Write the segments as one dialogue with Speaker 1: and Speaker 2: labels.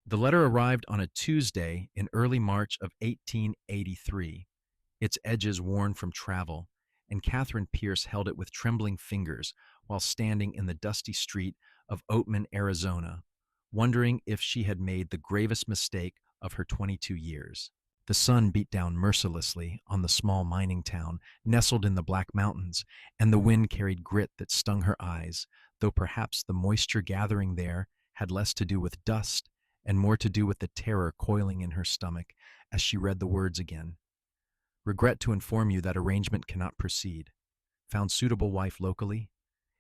Speaker 1: The letter arrived on a Tuesday in early March of 1883, its edges worn from travel, and Katherine Pierce held it with trembling fingers while standing in the dusty street of Oatman, Arizona, wondering if she had made the gravest mistake of her 22 years. The sun beat down mercilessly on the small mining town nestled in the Black Mountains, and the wind carried grit that stung her eyes, though perhaps the moisture gathering there had less to do with dust and more to do with the terror coiling in her stomach as she read the words again. Regret to inform you that arrangement cannot proceed. Found suitable wife locally.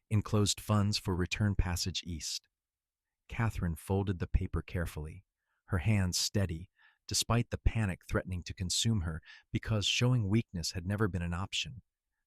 Speaker 1: Enclosed funds for return passage east. Catherine folded the paper carefully, her hands steady, despite the panic threatening to consume her, because showing weakness had never been an option.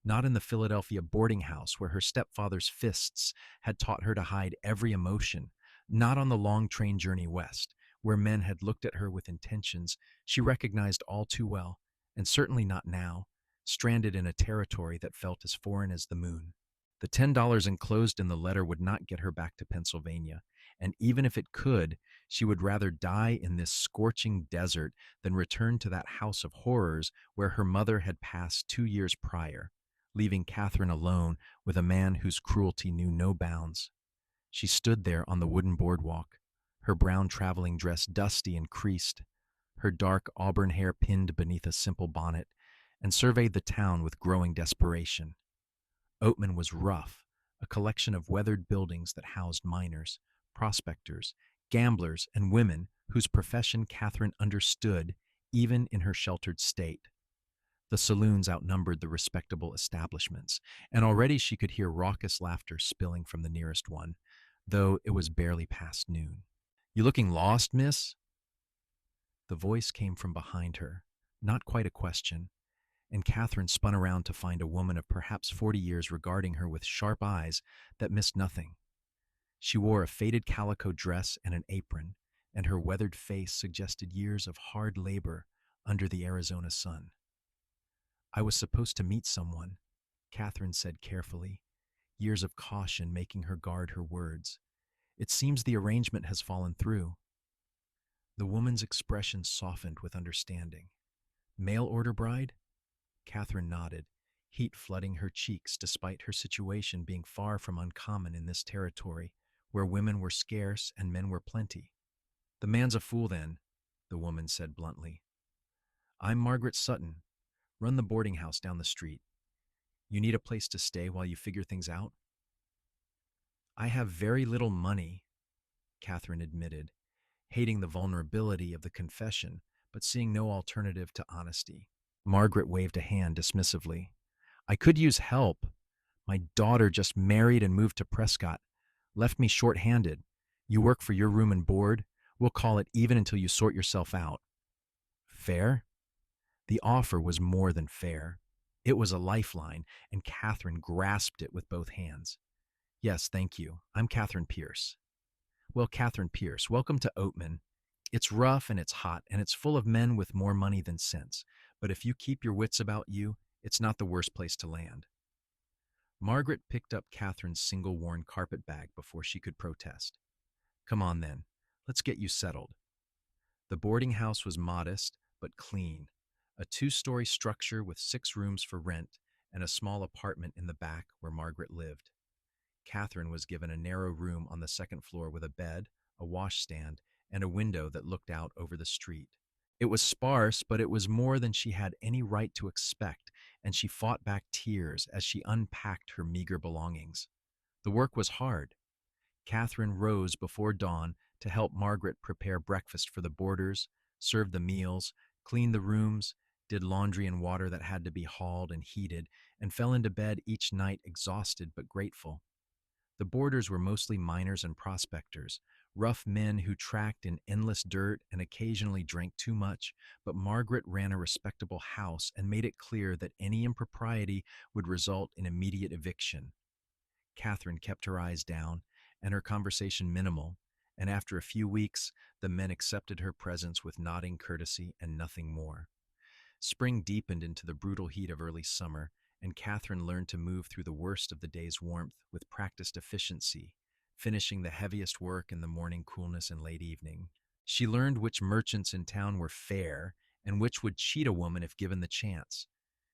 Speaker 1: Not in the Philadelphia boarding house where her stepfather's fists had taught her to hide every emotion. Not on the long train journey west, where men had looked at her with intentions she recognized all too well, and certainly not now, stranded in a territory that felt as foreign as the moon. The $10 enclosed in the letter would not get her back to Pennsylvania, and even if it could, she would rather die in this scorching desert than return to that house of horrors where her mother had passed 2 years prior, leaving Catherine alone with a man whose cruelty knew no bounds. She stood there on the wooden boardwalk, her brown traveling dress dusty and creased, her dark auburn hair pinned beneath a simple bonnet, and surveyed the town with growing desperation. Oatman was rough, a collection of weathered buildings that housed miners, prospectors, gamblers, and women whose profession Catherine understood even in her sheltered state. The saloons outnumbered the respectable establishments, and already she could hear raucous laughter spilling from the nearest one, though it was barely past noon. "You looking lost, miss?" The voice came from behind her, not quite a question, and Catherine spun around to find a woman of perhaps 40 years regarding her with sharp eyes that missed nothing. She wore a faded calico dress and an apron, and her weathered face suggested years of hard labor under the Arizona sun. "I was supposed to meet someone," Catherine said carefully, years of caution making her guard her words. "It seems the arrangement has fallen through." The woman's expression softened with understanding. "Mail order bride?" Catherine nodded, heat flooding her cheeks despite her situation being far from uncommon in this territory, where women were scarce and men were plenty. "The man's a fool then," the woman said bluntly. "I'm Margaret Sutton. Run the boarding house down the street. You need a place to stay while you figure things out?" "I have very little money," Catherine admitted, hating the vulnerability of the confession, but seeing no alternative to honesty. Margaret waved a hand dismissively. "I could use help. My daughter just married and moved to Prescott. Left me short-handed. You work for your room and board. We'll call it even until you sort yourself out." Fair? The offer was more than fair. It was a lifeline, and Catherine grasped it with both hands. "Yes, thank you. I'm Katherine Pierce." "Well, Katherine Pierce, welcome to Oatman. It's rough and it's hot, and it's full of men with more money than sense. But if you keep your wits about you, it's not the worst place to land." Margaret picked up Catherine's single-worn carpet bag before she could protest. "Come on then, let's get you settled." The boarding house was modest, but clean, a two-story structure with 6 rooms for rent and a small apartment in the back where Margaret lived. Catherine was given a narrow room on the second floor with a bed, a washstand, and a window that looked out over the street. It was sparse, but it was more than she had any right to expect, and she fought back tears as she unpacked her meager belongings. The work was hard. Catherine rose before dawn to help Margaret prepare breakfast for the boarders, serve the meals, clean the rooms, did laundry and water that had to be hauled and heated, and fell into bed each night exhausted but grateful. The boarders were mostly miners and prospectors, rough men who tracked in endless dirt and occasionally drank too much, but Margaret ran a respectable house and made it clear that any impropriety would result in immediate eviction. Catherine kept her eyes down and her conversation minimal, and after a few weeks, the men accepted her presence with nodding courtesy and nothing more. Spring deepened into the brutal heat of early summer, and Catherine learned to move through the worst of the day's warmth with practiced efficiency, finishing the heaviest work in the morning coolness and late evening. She learned which merchants in town were fair and which would cheat a woman if given the chance.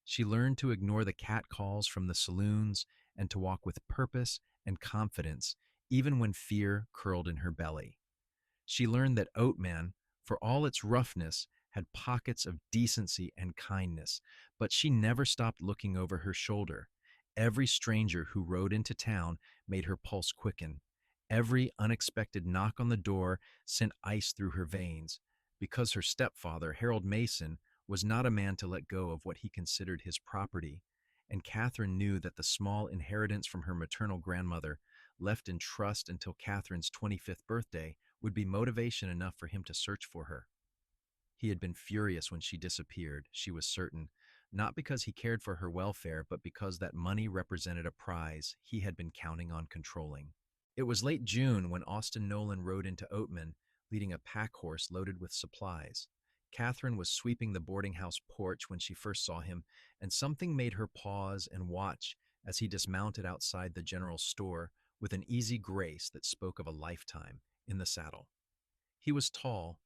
Speaker 1: She learned to ignore the catcalls from the saloons and to walk with purpose and confidence, even when fear curled in her belly. She learned that Oatman, for all its roughness, had pockets of decency and kindness, but she never stopped looking over her shoulder. Every stranger who rode into town made her pulse quicken. Every unexpected knock on the door sent ice through her veins, because her stepfather, Harold Mason, was not a man to let go of what he considered his property, and Catherine knew that the small inheritance from her maternal grandmother, left in trust until Catherine's 25th birthday, would be motivation enough for him to search for her. He had been furious when she disappeared, she was certain, not because he cared for her welfare, but because that money represented a prize he had been counting on controlling. It was late June when Austin Nolan rode into Oatman, leading a pack horse loaded with supplies. Catherine was sweeping the boarding house porch when she first saw him, and something made her pause and watch as he dismounted outside the general store with an easy grace that spoke of a lifetime in the saddle. He was tall,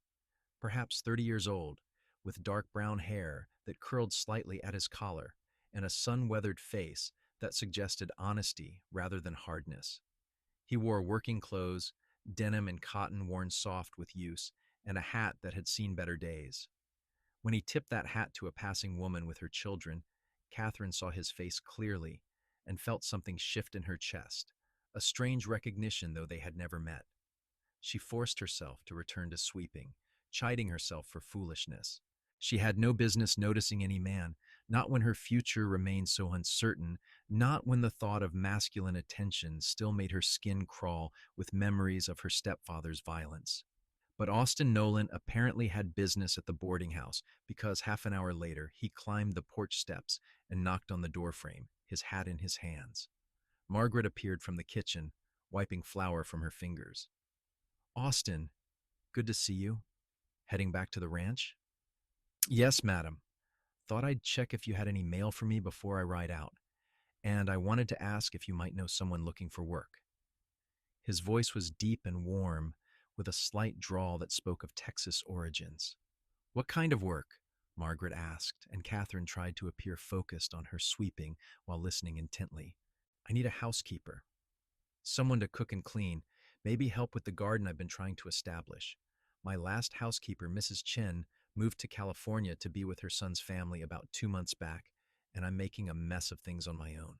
Speaker 1: perhaps 30 years old, with dark brown hair that curled slightly at his collar and a sun-weathered face that suggested honesty rather than hardness. He wore working clothes, denim and cotton worn soft with use, and a hat that had seen better days. When he tipped that hat to a passing woman with her children, Catherine saw his face clearly and felt something shift in her chest, a strange recognition though they had never met. She forced herself to return to sweeping, chiding herself for foolishness. She had no business noticing any man, not when her future remained so uncertain, not when the thought of masculine attention still made her skin crawl with memories of her stepfather's violence. But Austin Nolan apparently had business at the boarding house because half an hour later he climbed the porch steps and knocked on the doorframe, his hat in his hands. Margaret appeared from the kitchen, wiping flour from her fingers. "Austin, good to see you. Heading back to the ranch?" "Yes, madam. Thought I'd check if you had any mail for me before I ride out, and I wanted to ask if you might know someone looking for work." His voice was deep and warm, with a slight drawl that spoke of Texas origins. "What kind of work?" Margaret asked, and Catherine tried to appear focused on her sweeping while listening intently. "I need a housekeeper. Someone to cook and clean, maybe help with the garden I've been trying to establish. My last housekeeper, Mrs. Chen, moved to California to be with her son's family about 2 months back, and I'm making a mess of things on my own."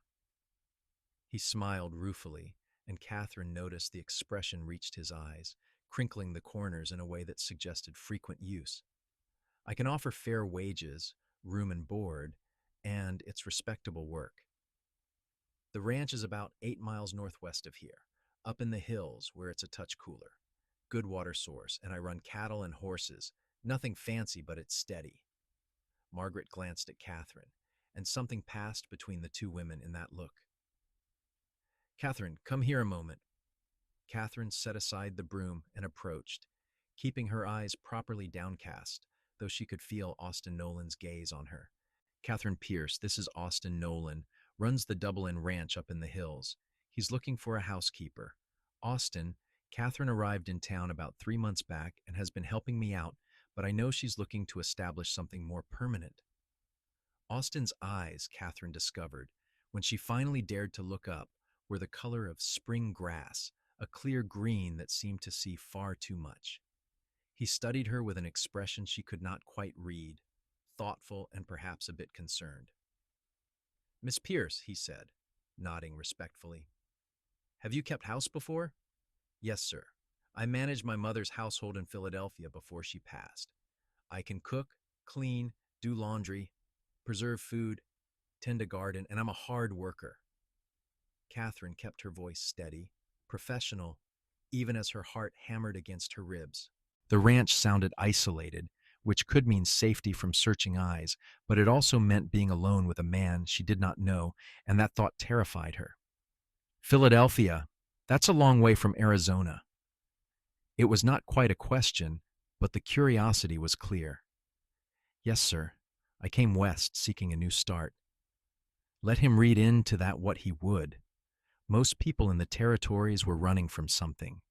Speaker 1: He smiled ruefully, and Catherine noticed the expression reached his eyes, crinkling the corners in a way that suggested frequent use. "I can offer fair wages, room and board, and it's respectable work. The ranch is about 8 miles northwest of here, up in the hills where it's a touch cooler. Good water source, and I run cattle and horses. Nothing fancy, but it's steady." Margaret glanced at Catherine, and something passed between the two women in that look. "Catherine, come here a moment." Catherine set aside the broom and approached, keeping her eyes properly downcast, though she could feel Austin Nolan's gaze on her. "Katherine Pierce, this is Austin Nolan, runs the Double Inn Ranch up in the hills. He's looking for a housekeeper. Austin, Catherine arrived in town about 3 months back and has been helping me out, but I know she's looking to establish something more permanent." Austin's eyes, Catherine discovered, when she finally dared to look up, were the color of spring grass, a clear green that seemed to see far too much. He studied her with an expression she could not quite read, thoughtful and perhaps a bit concerned. "Miss Pierce," he said, nodding respectfully. "Have you kept house before?" "Yes, sir. I managed my mother's household in Philadelphia before she passed. I can cook, clean, do laundry, preserve food, tend a garden, and I'm a hard worker." Catherine kept her voice steady, professional, even as her heart hammered against her ribs. The ranch sounded isolated, which could mean safety from searching eyes, but it also meant being alone with a man she did not know, and that thought terrified her. "Philadelphia, that's a long way from Arizona." It was not quite a question, but the curiosity was clear. "Yes, sir. I came west seeking a new start." Let him read into that what he would. Most people in the territories were running from something.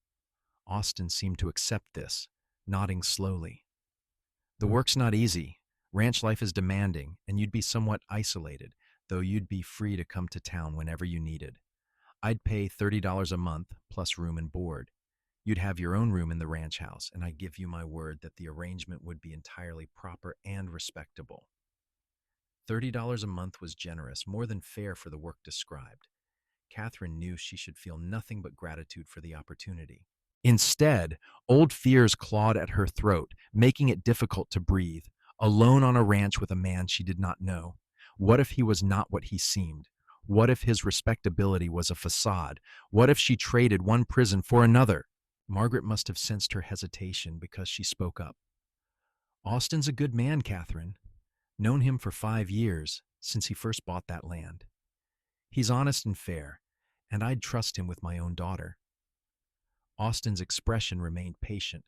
Speaker 1: Austin seemed to accept this, nodding slowly. The work's not easy. Ranch life is demanding, and you'd be somewhat isolated, though you'd be free to come to town whenever you needed. I'd pay $30 a month, plus room and board. You'd have your own room in the ranch house, and I give you my word that the arrangement would be entirely proper and respectable. $30 a month was generous, more than fair for the work described. Catherine knew she should feel nothing but gratitude for the opportunity. Instead, old fears clawed at her throat, making it difficult to breathe. Alone on a ranch with a man she did not know. What if he was not what he seemed? What if his respectability was a facade? What if she traded one prison for another? Margaret must have sensed her hesitation because she spoke up. Austin's a good man, Catherine. Known him for 5 years, since he first bought that land. He's honest and fair, and I'd trust him with my own daughter. Austin's expression remained patient,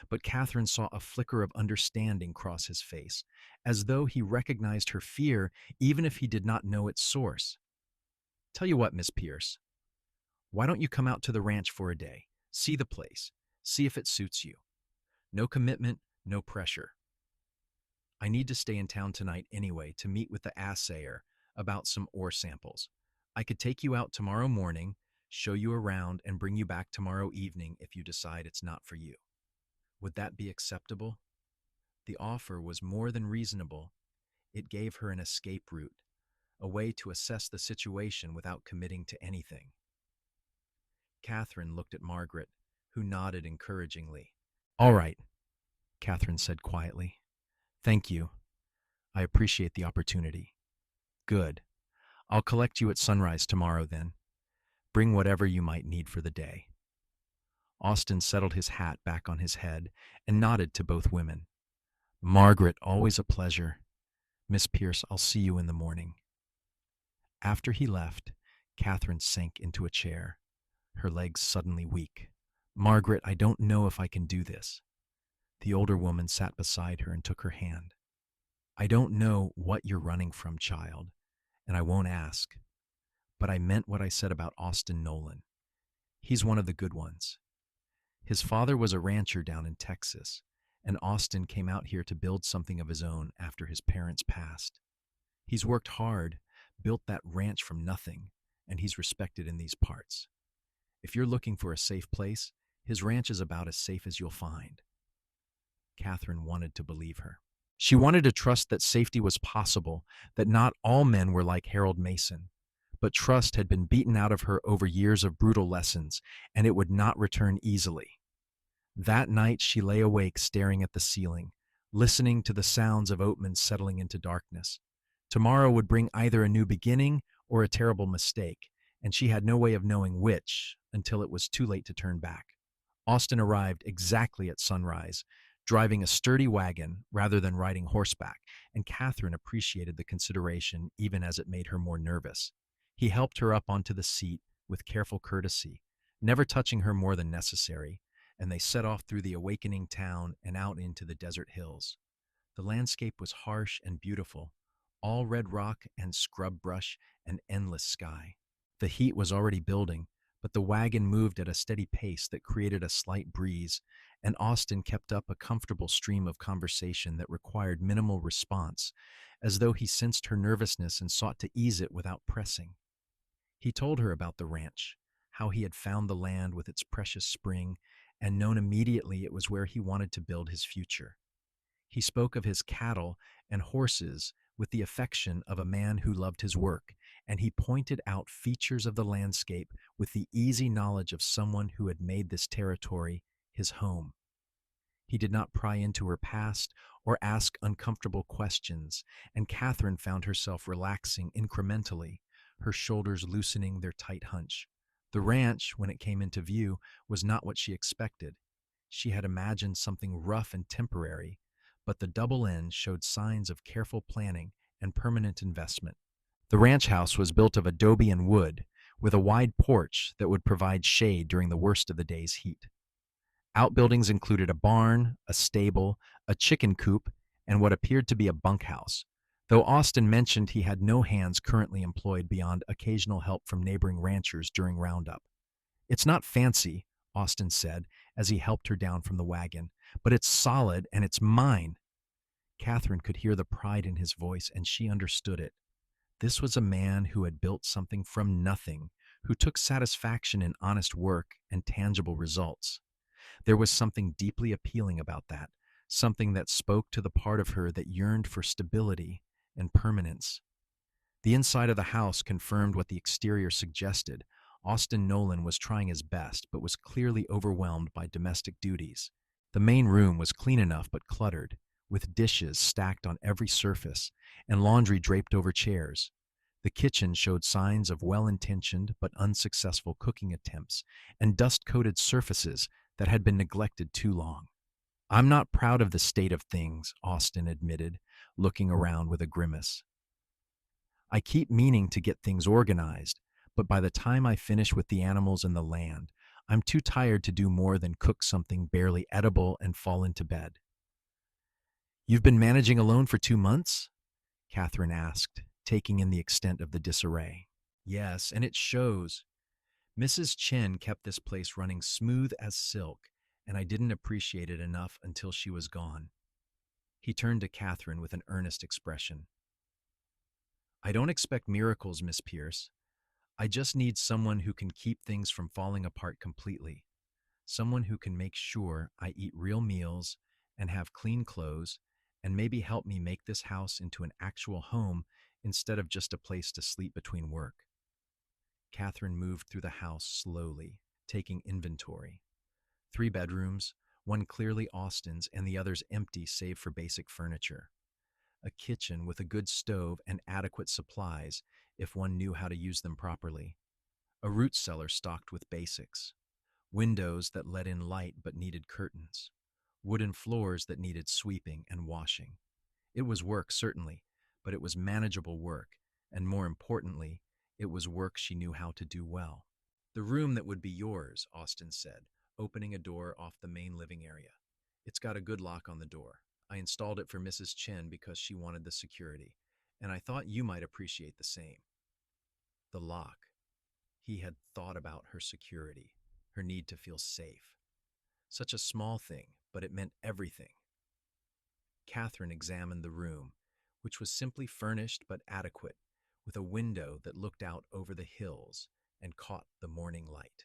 Speaker 1: but Catherine saw a flicker of understanding cross his face, as though he recognized her fear even if he did not know its source. Tell you what, Miss Pierce, why don't you come out to the ranch for a day? See the place. See if it suits you. No commitment, no pressure. I need to stay in town tonight anyway to meet with the assayer about some ore samples. I could take you out tomorrow morning, show you around, and bring you back tomorrow evening if you decide it's not for you. Would that be acceptable? The offer was more than reasonable. It gave her an escape route, a way to assess the situation without committing to anything. Catherine looked at Margaret, who nodded encouragingly. All right, Catherine said quietly. Thank you. I appreciate the opportunity. Good. I'll collect you at sunrise tomorrow then. Bring whatever you might need for the day. Austin settled his hat back on his head and nodded to both women. Margaret, always a pleasure. Miss Pierce, I'll see you in the morning. After he left, Catherine sank into a chair, her legs suddenly weak. Margaret, I don't know if I can do this. The older woman sat beside her and took her hand. I don't know what you're running from, child, and I won't ask. But I meant what I said about Austin Nolan. He's one of the good ones. His father was a rancher down in Texas, and Austin came out here to build something of his own after his parents passed. He's worked hard, built that ranch from nothing, and he's respected in these parts. If you're looking for a safe place, his ranch is about as safe as you'll find. Catherine wanted to believe her. She wanted to trust that safety was possible, that not all men were like Harold Mason. But trust had been beaten out of her over years of brutal lessons, and it would not return easily. That night she lay awake staring at the ceiling, listening to the sounds of Oatman settling into darkness. Tomorrow would bring either a new beginning or a terrible mistake, and she had no way of knowing which until it was too late to turn back. Austin arrived exactly at sunrise, driving a sturdy wagon rather than riding horseback, and Catherine appreciated the consideration even as it made her more nervous. He helped her up onto the seat with careful courtesy, never touching her more than necessary, and they set off through the awakening town and out into the desert hills. The landscape was harsh and beautiful, all red rock and scrub brush and endless sky. The heat was already building, but the wagon moved at a steady pace that created a slight breeze, and Austin kept up a comfortable stream of conversation that required minimal response, as though he sensed her nervousness and sought to ease it without pressing. He told her about the ranch, how he had found the land with its precious spring, and known immediately it was where he wanted to build his future. He spoke of his cattle and horses with the affection of a man who loved his work, and he pointed out features of the landscape with the easy knowledge of someone who had made this territory his home. He did not pry into her past or ask uncomfortable questions, and Catherine found herself relaxing incrementally, her shoulders loosening their tight hunch. The ranch, when it came into view, was not what she expected. She had imagined something rough and temporary, but the double end showed signs of careful planning and permanent investment. The ranch house was built of adobe and wood, with a wide porch that would provide shade during the worst of the day's heat. Outbuildings included a barn, a stable, a chicken coop, and what appeared to be a bunkhouse, though Austin mentioned he had no hands currently employed beyond occasional help from neighboring ranchers during roundup. It's not fancy, Austin said as he helped her down from the wagon, but it's solid and it's mine. Catherine could hear the pride in his voice, and she understood it. This was a man who had built something from nothing, who took satisfaction in honest work and tangible results. There was something deeply appealing about that, something that spoke to the part of her that yearned for stability and permanence. The inside of the house confirmed what the exterior suggested. Austin Nolan was trying his best, but was clearly overwhelmed by domestic duties. The main room was clean enough but cluttered, with dishes stacked on every surface and laundry draped over chairs. The kitchen showed signs of well-intentioned but unsuccessful cooking attempts and dust-coated surfaces that had been neglected too long. "I'm not proud of the state of things," Austin admitted, looking around with a grimace. "I keep meaning to get things organized, but by the time I finish with the animals and the land, I'm too tired to do more than cook something barely edible and fall into bed." "You've been managing alone for 2 months?" Catherine asked, taking in the extent of the disarray. "Yes, and it shows. Mrs. Chen kept this place running smooth as silk, and I didn't appreciate it enough until she was gone." He turned to Catherine with an earnest expression. "I don't expect miracles, Miss Pierce. I just need someone who can keep things from falling apart completely. Someone who can make sure I eat real meals and have clean clothes, and maybe help me make this house into an actual home instead of just a place to sleep between work." Catherine moved through the house slowly, taking inventory. 3 bedrooms, one clearly Austin's and the others empty save for basic furniture. A kitchen with a good stove and adequate supplies if one knew how to use them properly. A root cellar stocked with basics. Windows that let in light but needed curtains. Wooden floors that needed sweeping and washing. It was work, certainly, but it was manageable work, and more importantly, it was work she knew how to do well. "The room that would be yours," Austin said, opening a door off the main living area. "It's got a good lock on the door. I installed it for Mrs. Chen because she wanted the security, and I thought you might appreciate the same." The lock. He had thought about her security, her need to feel safe. Such a small thing, but it meant everything. Catherine examined the room, which was simply furnished but adequate, with a window that looked out over the hills and caught the morning light.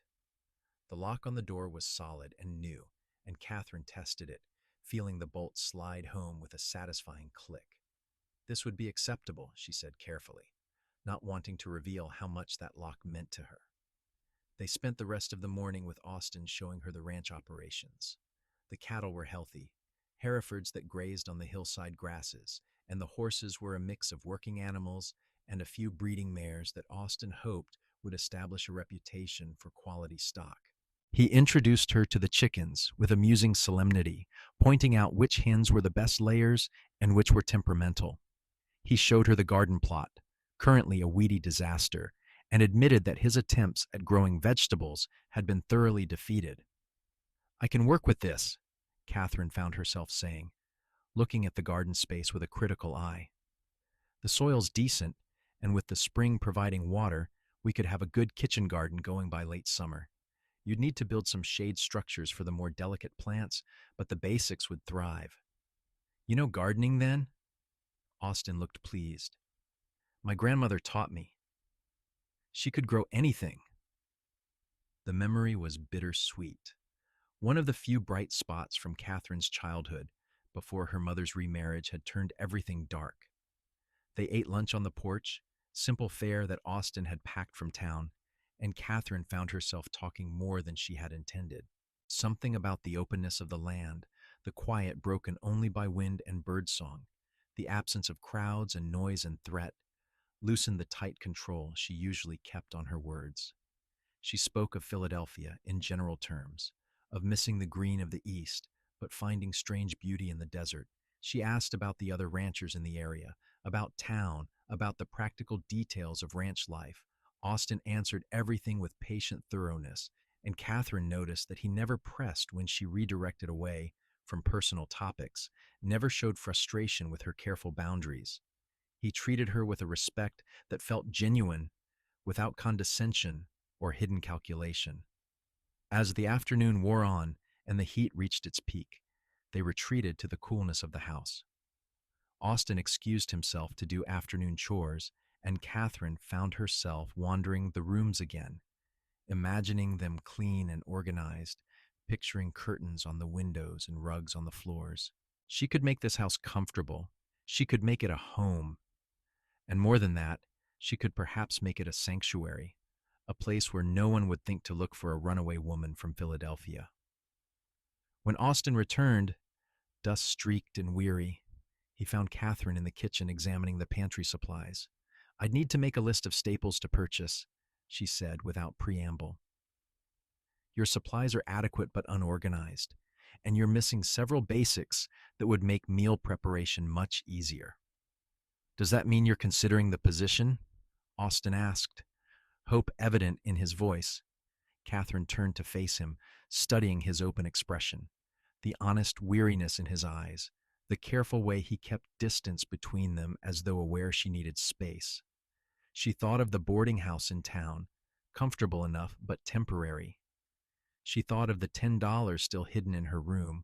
Speaker 1: The lock on the door was solid and new, and Catherine tested it, feeling the bolt slide home with a satisfying click. This would be acceptable, she said carefully, not wanting to reveal how much that lock meant to her. They spent the rest of the morning with Austin showing her the ranch operations. The cattle were healthy, Herefords that grazed on the hillside grasses, and the horses were a mix of working animals and a few breeding mares that Austin hoped would establish a reputation for quality stock. He introduced her to the chickens with amusing solemnity, pointing out which hens were the best layers and which were temperamental. He showed her the garden plot, currently a weedy disaster, and admitted that his attempts at growing vegetables had been thoroughly defeated. "I can work with this," Catherine found herself saying, looking at the garden space with a critical eye. "The soil's decent, and with the spring providing water, we could have a good kitchen garden going by late summer. You'd need to build some shade structures for the more delicate plants, but the basics would thrive." "You know gardening, then?" Austin looked pleased. "My grandmother taught me. She could grow anything." The memory was bittersweet. One of the few bright spots from Catherine's childhood, before her mother's remarriage had turned everything dark. They ate lunch on the porch, simple fare that Austin had packed from town, and Catherine found herself talking more than she had intended. Something about the openness of the land, the quiet broken only by wind and birdsong, the absence of crowds and noise and threat, loosened the tight control she usually kept on her words. She spoke of Philadelphia in general terms, of missing the green of the East, but finding strange beauty in the desert. She asked about the other ranchers in the area, about town, about the practical details of ranch life. Austin answered everything with patient thoroughness, and Catherine noticed that he never pressed when she redirected away from personal topics, never showed frustration with her careful boundaries. He treated her with a respect that felt genuine, without condescension or hidden calculation. As the afternoon wore on and the heat reached its peak, they retreated to the coolness of the house. Austin excused himself to do afternoon chores, and Catherine found herself wandering the rooms again, imagining them clean and organized, picturing curtains on the windows and rugs on the floors. She could make this house comfortable. She could make it a home. And more than that, she could perhaps make it a sanctuary, a place where no one would think to look for a runaway woman from Philadelphia. When Austin returned, dust-streaked and weary, he found Catherine in the kitchen examining the pantry supplies. "I'd need to make a list of staples to purchase," she said without preamble. "Your supplies are adequate but unorganized, and you're missing several basics that would make meal preparation much easier." "Does that mean you're considering the position?" Austin asked, hope evident in his voice. Catherine turned to face him, studying his open expression, the honest weariness in his eyes, the careful way he kept distance between them as though aware she needed space. She thought of the boarding house in town, comfortable enough but temporary. She thought of the $10 still hidden in her room,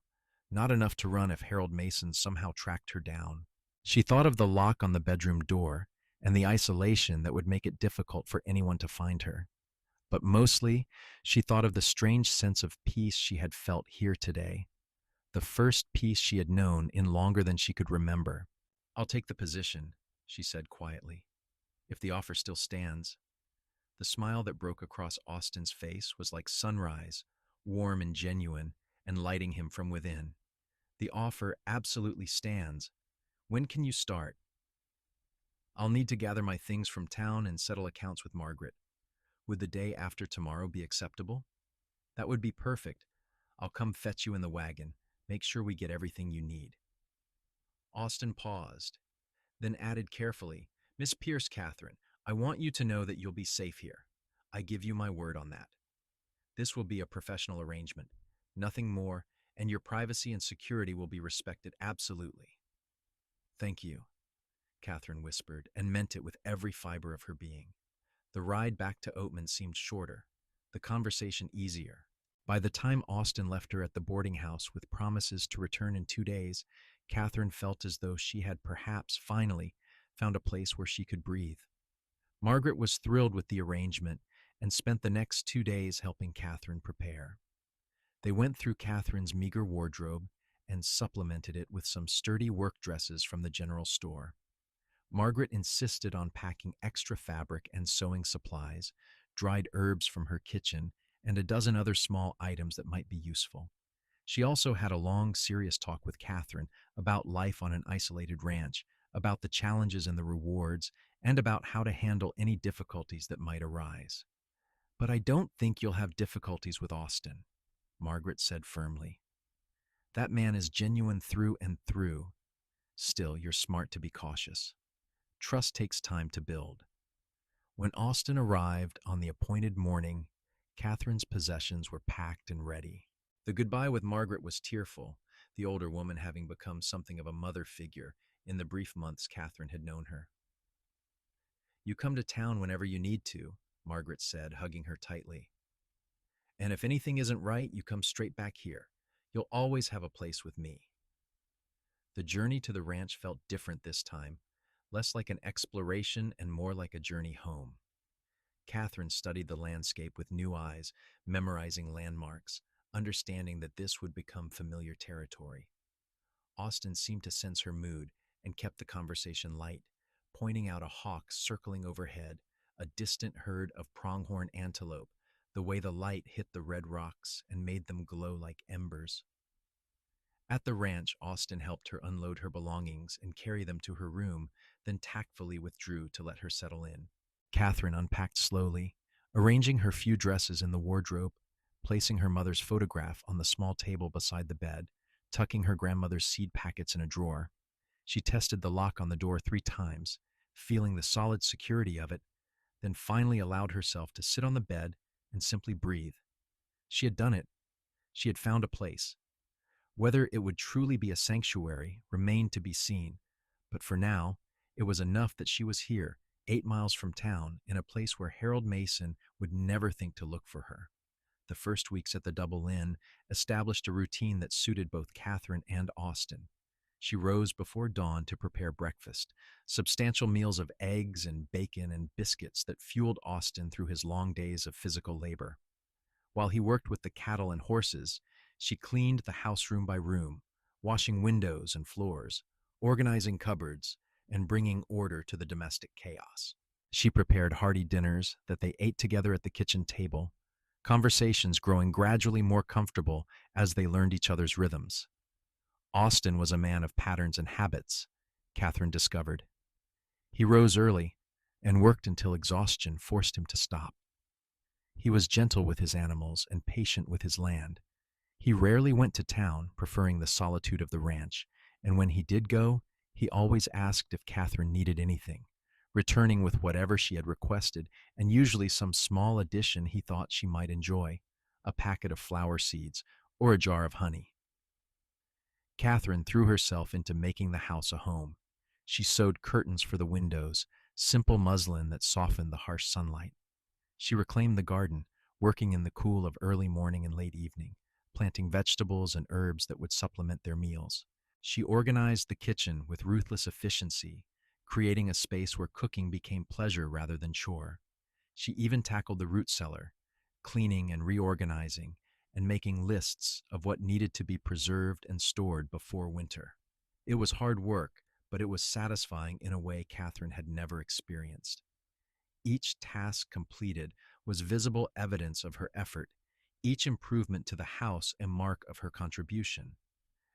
Speaker 1: not enough to run if Harold Mason somehow tracked her down. She thought of the lock on the bedroom door and the isolation that would make it difficult for anyone to find her. But mostly, she thought of the strange sense of peace she had felt here today, the first peace she had known in longer than she could remember. "I'll take the position," she said quietly, "if the offer still stands." The smile that broke across Austin's face was like sunrise, warm and genuine, and lighting him from within. "The offer absolutely stands. When can you start?" "I'll need to gather my things from town and settle accounts with Margaret. Would the day after tomorrow be acceptable?" "That would be perfect. I'll come fetch you in the wagon. Make sure we get everything you need." Austin paused, then added carefully, "Miss Pierce, Catherine, I want you to know that you'll be safe here. I give you my word on that. This will be a professional arrangement, nothing more, and your privacy and security will be respected absolutely." "Thank you," Catherine whispered, and meant it with every fiber of her being. The ride back to Oatman seemed shorter, the conversation easier. By the time Austin left her at the boarding house with promises to return in 2 days, Catherine felt as though she had perhaps finally found a place where she could breathe. Margaret was thrilled with the arrangement and spent the next 2 days helping Catherine prepare. They went through Catherine's meager wardrobe and supplemented it with some sturdy work dresses from the general store. Margaret insisted on packing extra fabric and sewing supplies, dried herbs from her kitchen, and a dozen other small items that might be useful. She also had a long, serious talk with Catherine about life on an isolated ranch, about the challenges and the rewards, and about how to handle any difficulties that might arise. "But I don't think you'll have difficulties with Austin," Margaret said firmly. "That man is genuine through and through. Still, you're smart to be cautious. Trust takes time to build." When Austin arrived on the appointed morning, Catherine's possessions were packed and ready. The goodbye with Margaret was tearful, the older woman having become something of a mother figure in the brief months Catherine had known her. "You come to town whenever you need to," Margaret said, hugging her tightly. "And if anything isn't right, you come straight back here. You'll always have a place with me." The journey to the ranch felt different this time, less like an exploration and more like a journey home. Catherine studied the landscape with new eyes, memorizing landmarks, understanding that this would become familiar territory. Austin seemed to sense her mood and kept the conversation light, pointing out a hawk circling overhead, a distant herd of pronghorn antelope, the way the light hit the red rocks and made them glow like embers. At the ranch, Austin helped her unload her belongings and carry them to her room, then tactfully withdrew to let her settle in. Catherine unpacked slowly, arranging her few dresses in the wardrobe, placing her mother's photograph on the small table beside the bed, tucking her grandmother's seed packets in a drawer. She tested the lock on the door 3 times, feeling the solid security of it, then finally allowed herself to sit on the bed and simply breathe. She had done it. She had found a place. Whether it would truly be a sanctuary remained to be seen, but for now, it was enough that she was here, 8 miles from town, in a place where Harold Mason would never think to look for her. the first weeks at the Double Inn established a routine that suited both Catherine and Austin. She rose before dawn to prepare breakfast, substantial meals of eggs and bacon and biscuits that fueled Austin through his long days of physical labor. While he worked with the cattle and horses, she cleaned the house room by room, washing windows and floors, organizing cupboards, and bringing order to the domestic chaos. She prepared hearty dinners that they ate together at the kitchen table, conversations growing gradually more comfortable as they learned each other's rhythms. Austin was a man of patterns and habits, Catherine discovered. He rose early and worked until exhaustion forced him to stop. He was gentle with his animals and patient with his land. He rarely went to town, preferring the solitude of the ranch, and when he did go, he always asked if Catherine needed anything, returning with whatever she had requested, and usually some small addition he thought she might enjoy, a packet of flower seeds or a jar of honey. Catherine threw herself into making the house a home. She sewed curtains for the windows, simple muslin that softened the harsh sunlight. She reclaimed the garden, working in the cool of early morning and late evening, planting vegetables and herbs that would supplement their meals. She organized the kitchen with ruthless efficiency, creating a space where cooking became pleasure rather than chore. She even tackled the root cellar, cleaning and reorganizing, and making lists of what needed to be preserved and stored before winter. It was hard work, but it was satisfying in a way Catherine had never experienced. Each task completed was visible evidence of her effort, each improvement to the house a mark of her contribution.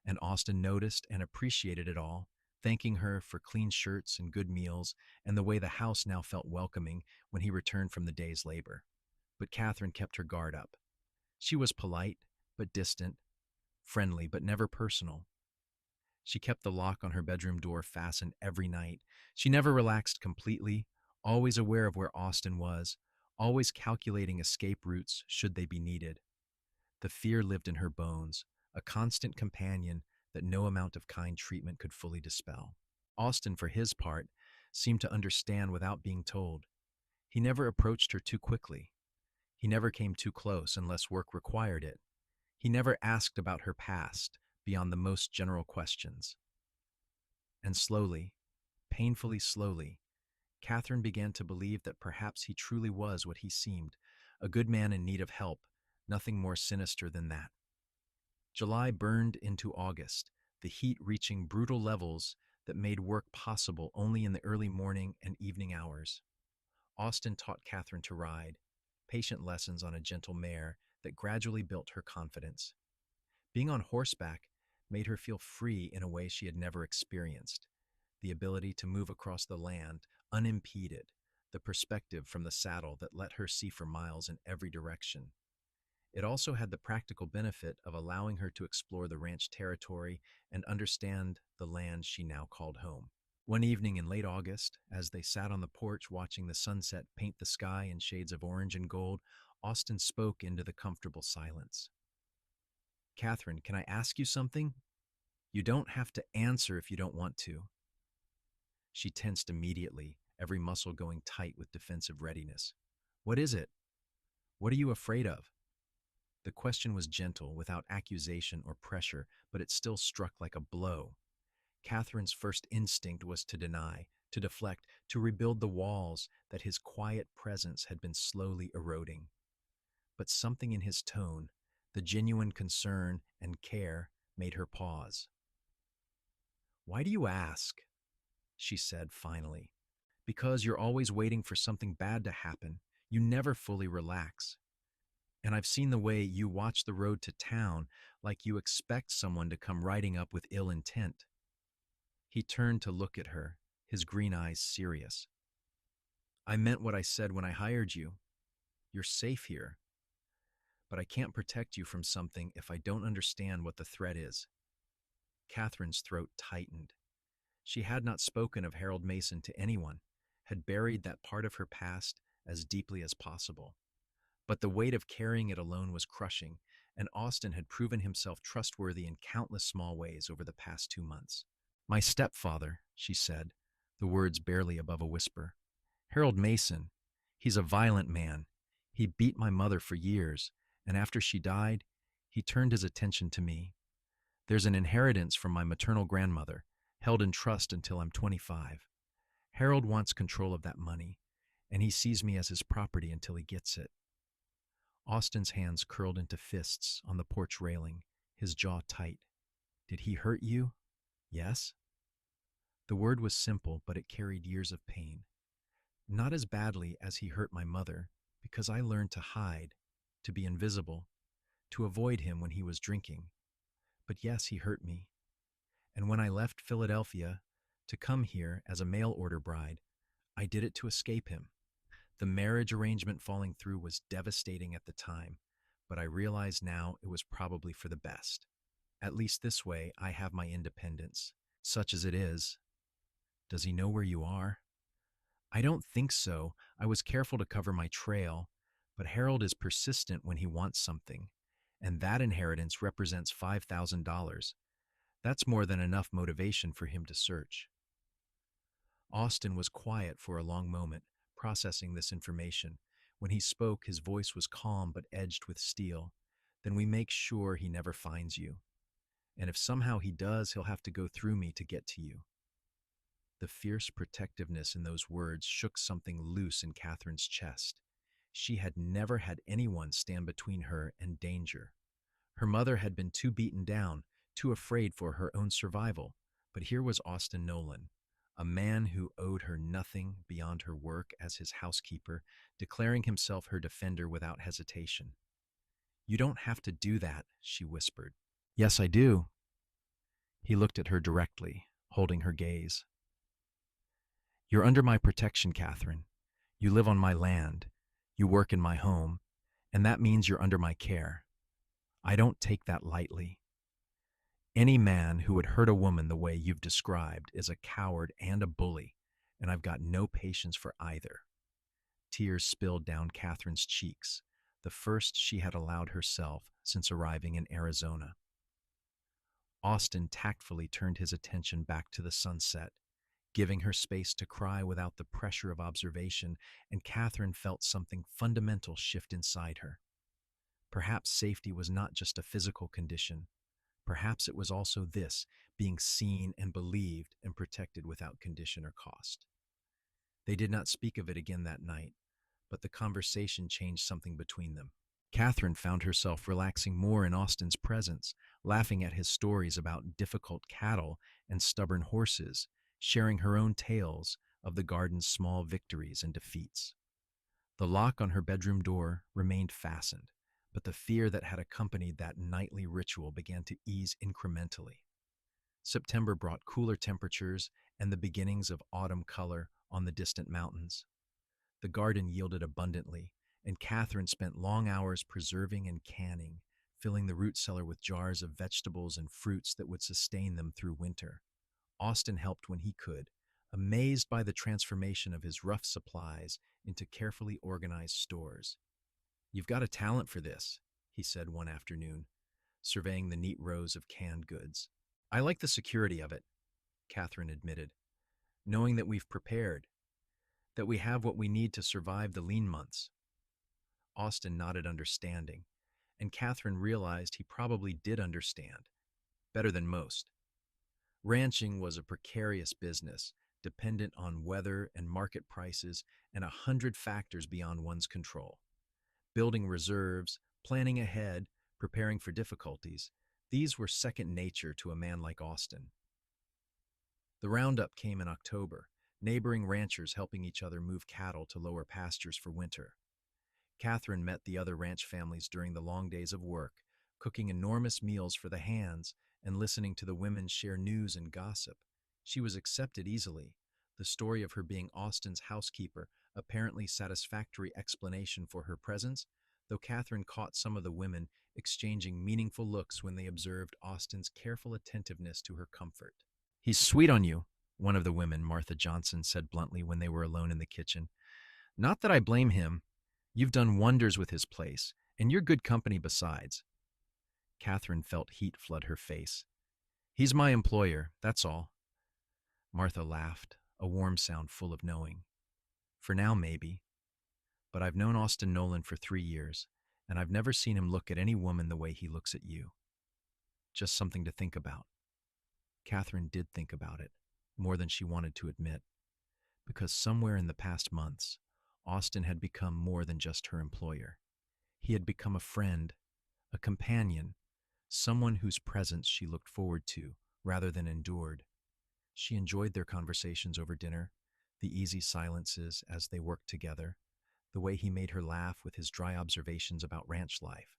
Speaker 1: And Austin noticed and appreciated it all, thanking her for clean shirts and good meals and the way the house now felt welcoming when he returned from the day's labor. But Catherine kept her guard up. She was polite, but distant, friendly, but never personal. She kept the lock on her bedroom door fastened every night. She never relaxed completely, always aware of where Austin was, always calculating escape routes should they be needed. The fear lived in her bones, a constant companion that no amount of kind treatment could fully dispel. Austin, for his part, seemed to understand without being told. He never approached her too quickly. He never came too close unless work required it. He never asked about her past beyond the most general questions. And slowly, painfully slowly, Catherine began to believe that perhaps he truly was what he seemed, a good man in need of help, nothing more sinister than that. July burned into August, the heat reaching brutal levels that made work possible only in the early morning and evening hours. Austin taught Catherine to ride, patient lessons on a gentle mare that gradually built her confidence. Being on horseback made her feel free in a way she had never experienced, the ability to move across the land unimpeded, the perspective from the saddle that let her see for miles in every direction. It also had the practical benefit of allowing her to explore the ranch territory and understand the land she now called home. One evening in late August, as they sat on the porch watching the sunset paint the sky in shades of orange and gold, Austin spoke into the comfortable silence. "Catherine, can I ask you something? You don't have to answer if you don't want to." She tensed immediately, every muscle going tight with defensive readiness. "What is it? What are you afraid of?" The question was gentle, without accusation or pressure, but it still struck like a blow. Catherine's first instinct was to deny, to deflect, to rebuild the walls that his quiet presence had been slowly eroding. But something in his tone, the genuine concern and care, made her pause. "Why do you ask?" she said finally. "Because you're always waiting for something bad to happen. You never fully relax. And I've seen the way you watch the road to town, like you expect someone to come riding up with ill intent." He turned to look at her, his green eyes serious. "I meant what I said when I hired you. You're safe here. But I can't protect you from something if I don't understand what the threat is." Catherine's throat tightened. She had not spoken of Harold Mason to anyone, had buried that part of her past as deeply as possible. But the weight of carrying it alone was crushing, and Austin had proven himself trustworthy in countless small ways over the past 2 months. "My stepfather," she said, the words barely above a whisper. "Harold Mason. He's a violent man. He beat my mother for years, And after she died, he turned his attention to me. There's an inheritance from my maternal grandmother, held in trust until I'm 25. Harold wants control of that money, and he sees me as his property until he gets it. Austin's hands curled into fists on the porch railing, his jaw tight. Did he hurt you? Yes. The word was simple, but it carried years of pain. Not as badly as he hurt my mother, because I learned to hide, to be invisible, to avoid him when he was drinking. But yes, he hurt me. And when I left Philadelphia to come here as a mail order bride, I did it to escape him. The marriage arrangement falling through was devastating at the time, but I realize now it was probably for the best. At least this way, I have my independence, such as it is. Does he know where you are? I don't think so. I was careful to cover my trail, but Harold is persistent when he wants something, and that inheritance represents $5,000. That's more than enough motivation for him to search. Austin was quiet for a long moment, processing this information. When he spoke, his voice was calm but edged with steel. Then we make sure he never finds you. And if somehow he does, he'll have to go through me to get to you. The fierce protectiveness in those words shook something loose in Catherine's chest. She had never had anyone stand between her and danger. Her mother had been too beaten down, too afraid for her own survival. But here was Austin Nolan, a man who owed her nothing beyond her work as his housekeeper, declaring himself her defender without hesitation. You don't have to do that, she whispered. Yes, I do. He looked at her directly, holding her gaze. You're under my protection, Catherine. You live on my land. You work in my home. And that means you're under my care. I don't take that lightly. Any man who would hurt a woman the way you've described is a coward and a bully, and I've got no patience for either. Tears spilled down Catherine's cheeks, the first she had allowed herself since arriving in Arizona. Austin tactfully turned his attention back to the sunset, giving her space to cry without the pressure of observation, and Catherine felt something fundamental shift inside her. Perhaps safety was not just a physical condition. Perhaps it was also this, being seen and believed and protected without condition or cost. They did not speak of it again that night, but the conversation changed something between them. Catherine found herself relaxing more in Austin's presence, laughing at his stories about difficult cattle and stubborn horses, sharing her own tales of the garden's small victories and defeats. The lock on her bedroom door remained fastened, but the fear that had accompanied that nightly ritual began to ease incrementally. September brought cooler temperatures and the beginnings of autumn color on the distant mountains. The garden yielded abundantly, and Catherine spent long hours preserving and canning, filling the root cellar with jars of vegetables and fruits that would sustain them through winter. Austin helped when he could, amazed by the transformation of his rough supplies into carefully organized stores. You've got a talent for this, he said one afternoon, surveying the neat rows of canned goods. I like the security of it, Catherine admitted, knowing that we've prepared, that we have what we need to survive the lean months. Austin nodded understanding, and Catherine realized he probably did understand, better than most. Ranching was a precarious business, dependent on weather and market prices and 100 factors beyond one's control. Building reserves, planning ahead, preparing for difficulties, these were second nature to a man like Austin. The roundup came in October, neighboring ranchers helping each other move cattle to lower pastures for winter. Catherine met the other ranch families during the long days of work, cooking enormous meals for the hands and listening to the women share news and gossip. She was accepted easily. The story of her being Austin's housekeeper, apparently satisfactory explanation for her presence, though Catherine caught some of the women exchanging meaningful looks when they observed Austin's careful attentiveness to her comfort. He's sweet on you, one of the women, Martha Johnson, said bluntly when they were alone in the kitchen. Not that I blame him. You've done wonders with his place, and you're good company besides. Catherine felt heat flood her face. He's my employer, that's all. Martha laughed, a warm sound full of knowing. For now, maybe. But I've known Austin Nolan for 3 years, and I've never seen him look at any woman the way he looks at you. Just something to think about." Catherine did think about it, more than she wanted to admit, because somewhere in the past months, Austin had become more than just her employer. He had become a friend, a companion, someone whose presence she looked forward to rather than endured. She enjoyed their conversations over dinner, the easy silences as they worked together, the way he made her laugh with his dry observations about ranch life.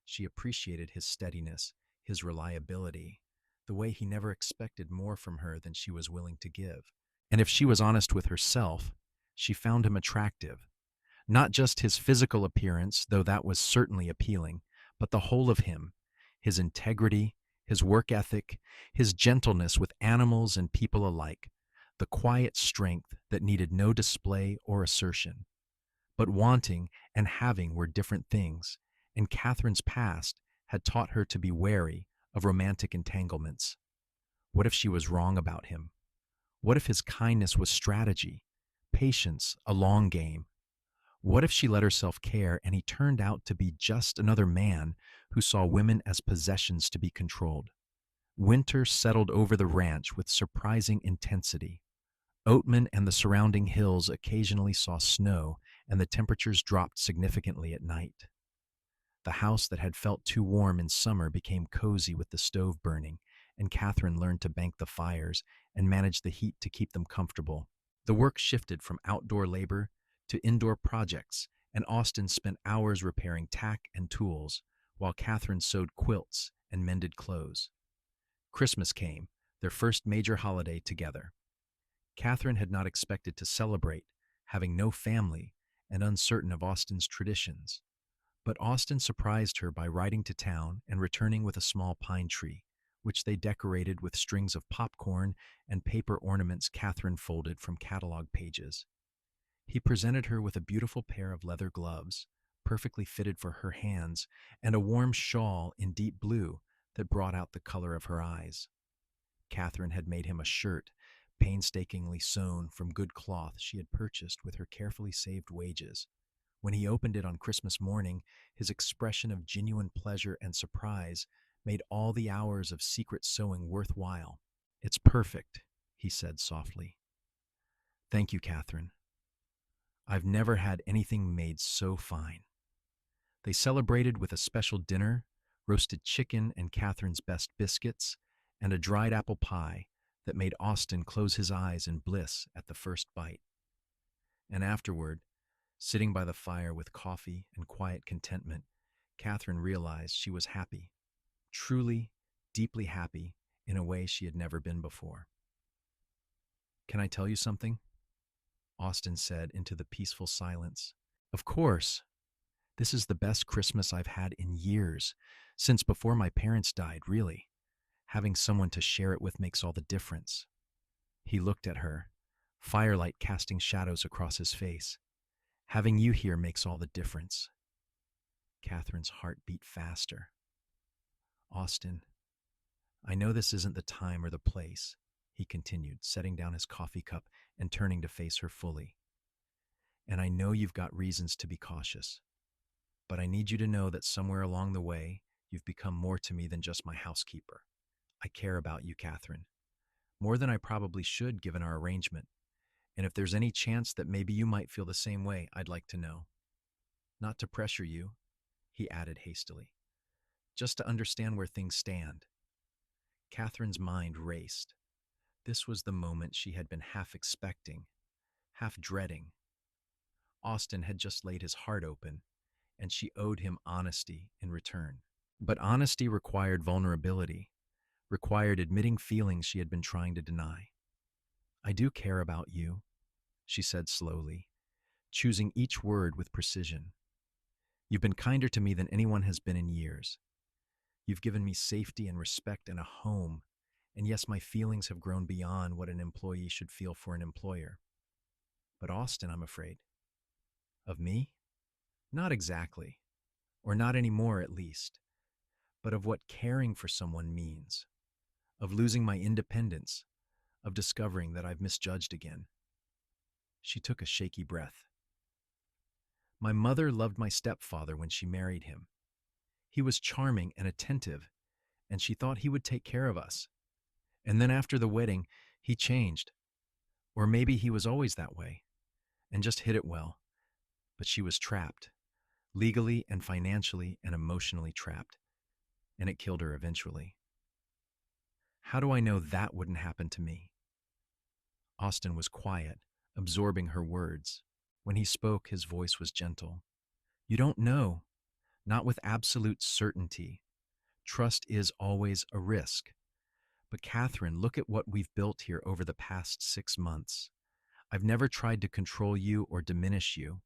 Speaker 1: She appreciated his steadiness, his reliability, the way he never expected more from her than she was willing to give. And if she was honest with herself, she found him attractive. Not just his physical appearance, though that was certainly appealing, but the whole of him, his integrity, his work ethic, his gentleness with animals and people alike, the quiet strength that needed no display or assertion. But wanting and having were different things, and Catherine's past had taught her to be wary of romantic entanglements. What if she was wrong about him? What if his kindness was strategy, patience, a long game? What if she let herself care and he turned out to be just another man who saw women as possessions to be controlled? Winter settled over the ranch with surprising intensity. Oatman and the surrounding hills occasionally saw snow, and the temperatures dropped significantly at night. The house that had felt too warm in summer became cozy with the stove burning, and Catherine learned to bank the fires and manage the heat to keep them comfortable. The work shifted from outdoor labor to indoor projects, and Austin spent hours repairing tack and tools, while Catherine sewed quilts and mended clothes. Christmas came, their first major holiday together. Catherine had not expected to celebrate, having no family and uncertain of Austin's traditions. But Austin surprised her by riding to town and returning with a small pine tree, which they decorated with strings of popcorn and paper ornaments Catherine folded from catalog pages. He presented her with a beautiful pair of leather gloves, perfectly fitted for her hands, and a warm shawl in deep blue that brought out the color of her eyes. Catherine had made him a shirt, painstakingly sewn from good cloth she had purchased with her carefully saved wages. When he opened it on Christmas morning, his expression of genuine pleasure and surprise made all the hours of secret sewing worthwhile. "It's perfect," he said softly. "Thank you, Catherine. I've never had anything made so fine." They celebrated with a special dinner, roasted chicken and Catherine's best biscuits, and a dried apple pie that made Austin close his eyes in bliss at the first bite. And afterward, sitting by the fire with coffee and quiet contentment, Catherine realized she was happy, truly, deeply happy in a way she had never been before. "Can I tell you something?" Austin said into the peaceful silence. "Of course. This is the best Christmas I've had in years, since before my parents died, really. Having someone to share it with makes all the difference." He looked at her, firelight casting shadows across his face. "Having you here makes all the difference." Catherine's heart beat faster. "Austin, I know this isn't the time or the place," he continued, setting down his coffee cup and turning to face her fully. "And I know you've got reasons to be cautious. But I need you to know that somewhere along the way, you've become more to me than just my housekeeper. I care about you, Catherine. More than I probably should given our arrangement. And if there's any chance that maybe you might feel the same way, I'd like to know. Not to pressure you," he added hastily, "just to understand where things stand." Catherine's mind raced. This was the moment she had been half expecting, half dreading. Austin had just laid his heart open, and she owed him honesty in return. But honesty required vulnerability, required admitting feelings she had been trying to deny. "I do care about you," she said slowly, choosing each word with precision. "You've been kinder to me than anyone has been in years. You've given me safety and respect and a home, and yes, my feelings have grown beyond what an employee should feel for an employer. But Austin, I'm afraid." "Of me?" "Not exactly, or not anymore at least, but of what caring for someone means, of losing my independence, of discovering that I've misjudged again." She took a shaky breath. My mother loved my stepfather when she married him. He was charming and attentive, and she thought he would take care of us. And then after the wedding, he changed. Or maybe he was always that way and just hid it well. But she was trapped, legally and financially and emotionally trapped, and it killed her eventually. How do I know that wouldn't happen to me? Austin was quiet, absorbing her words. When he spoke, his voice was gentle. You don't know, not with absolute certainty. Trust is always a risk. But Catherine, look at what we've built here over the past 6 months. I've never tried to control you or diminish you.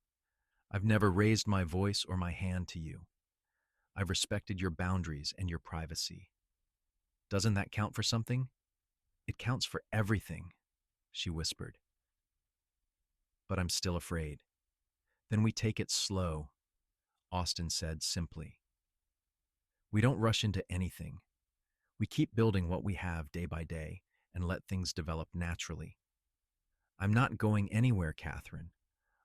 Speaker 1: I've never raised my voice or my hand to you. I've respected your boundaries and your privacy. Doesn't that count for something? It counts for everything, she whispered. But I'm still afraid. Then we take it slow, Austin said simply. We don't rush into anything. We keep building what we have day by day and let things develop naturally. I'm not going anywhere, Catherine.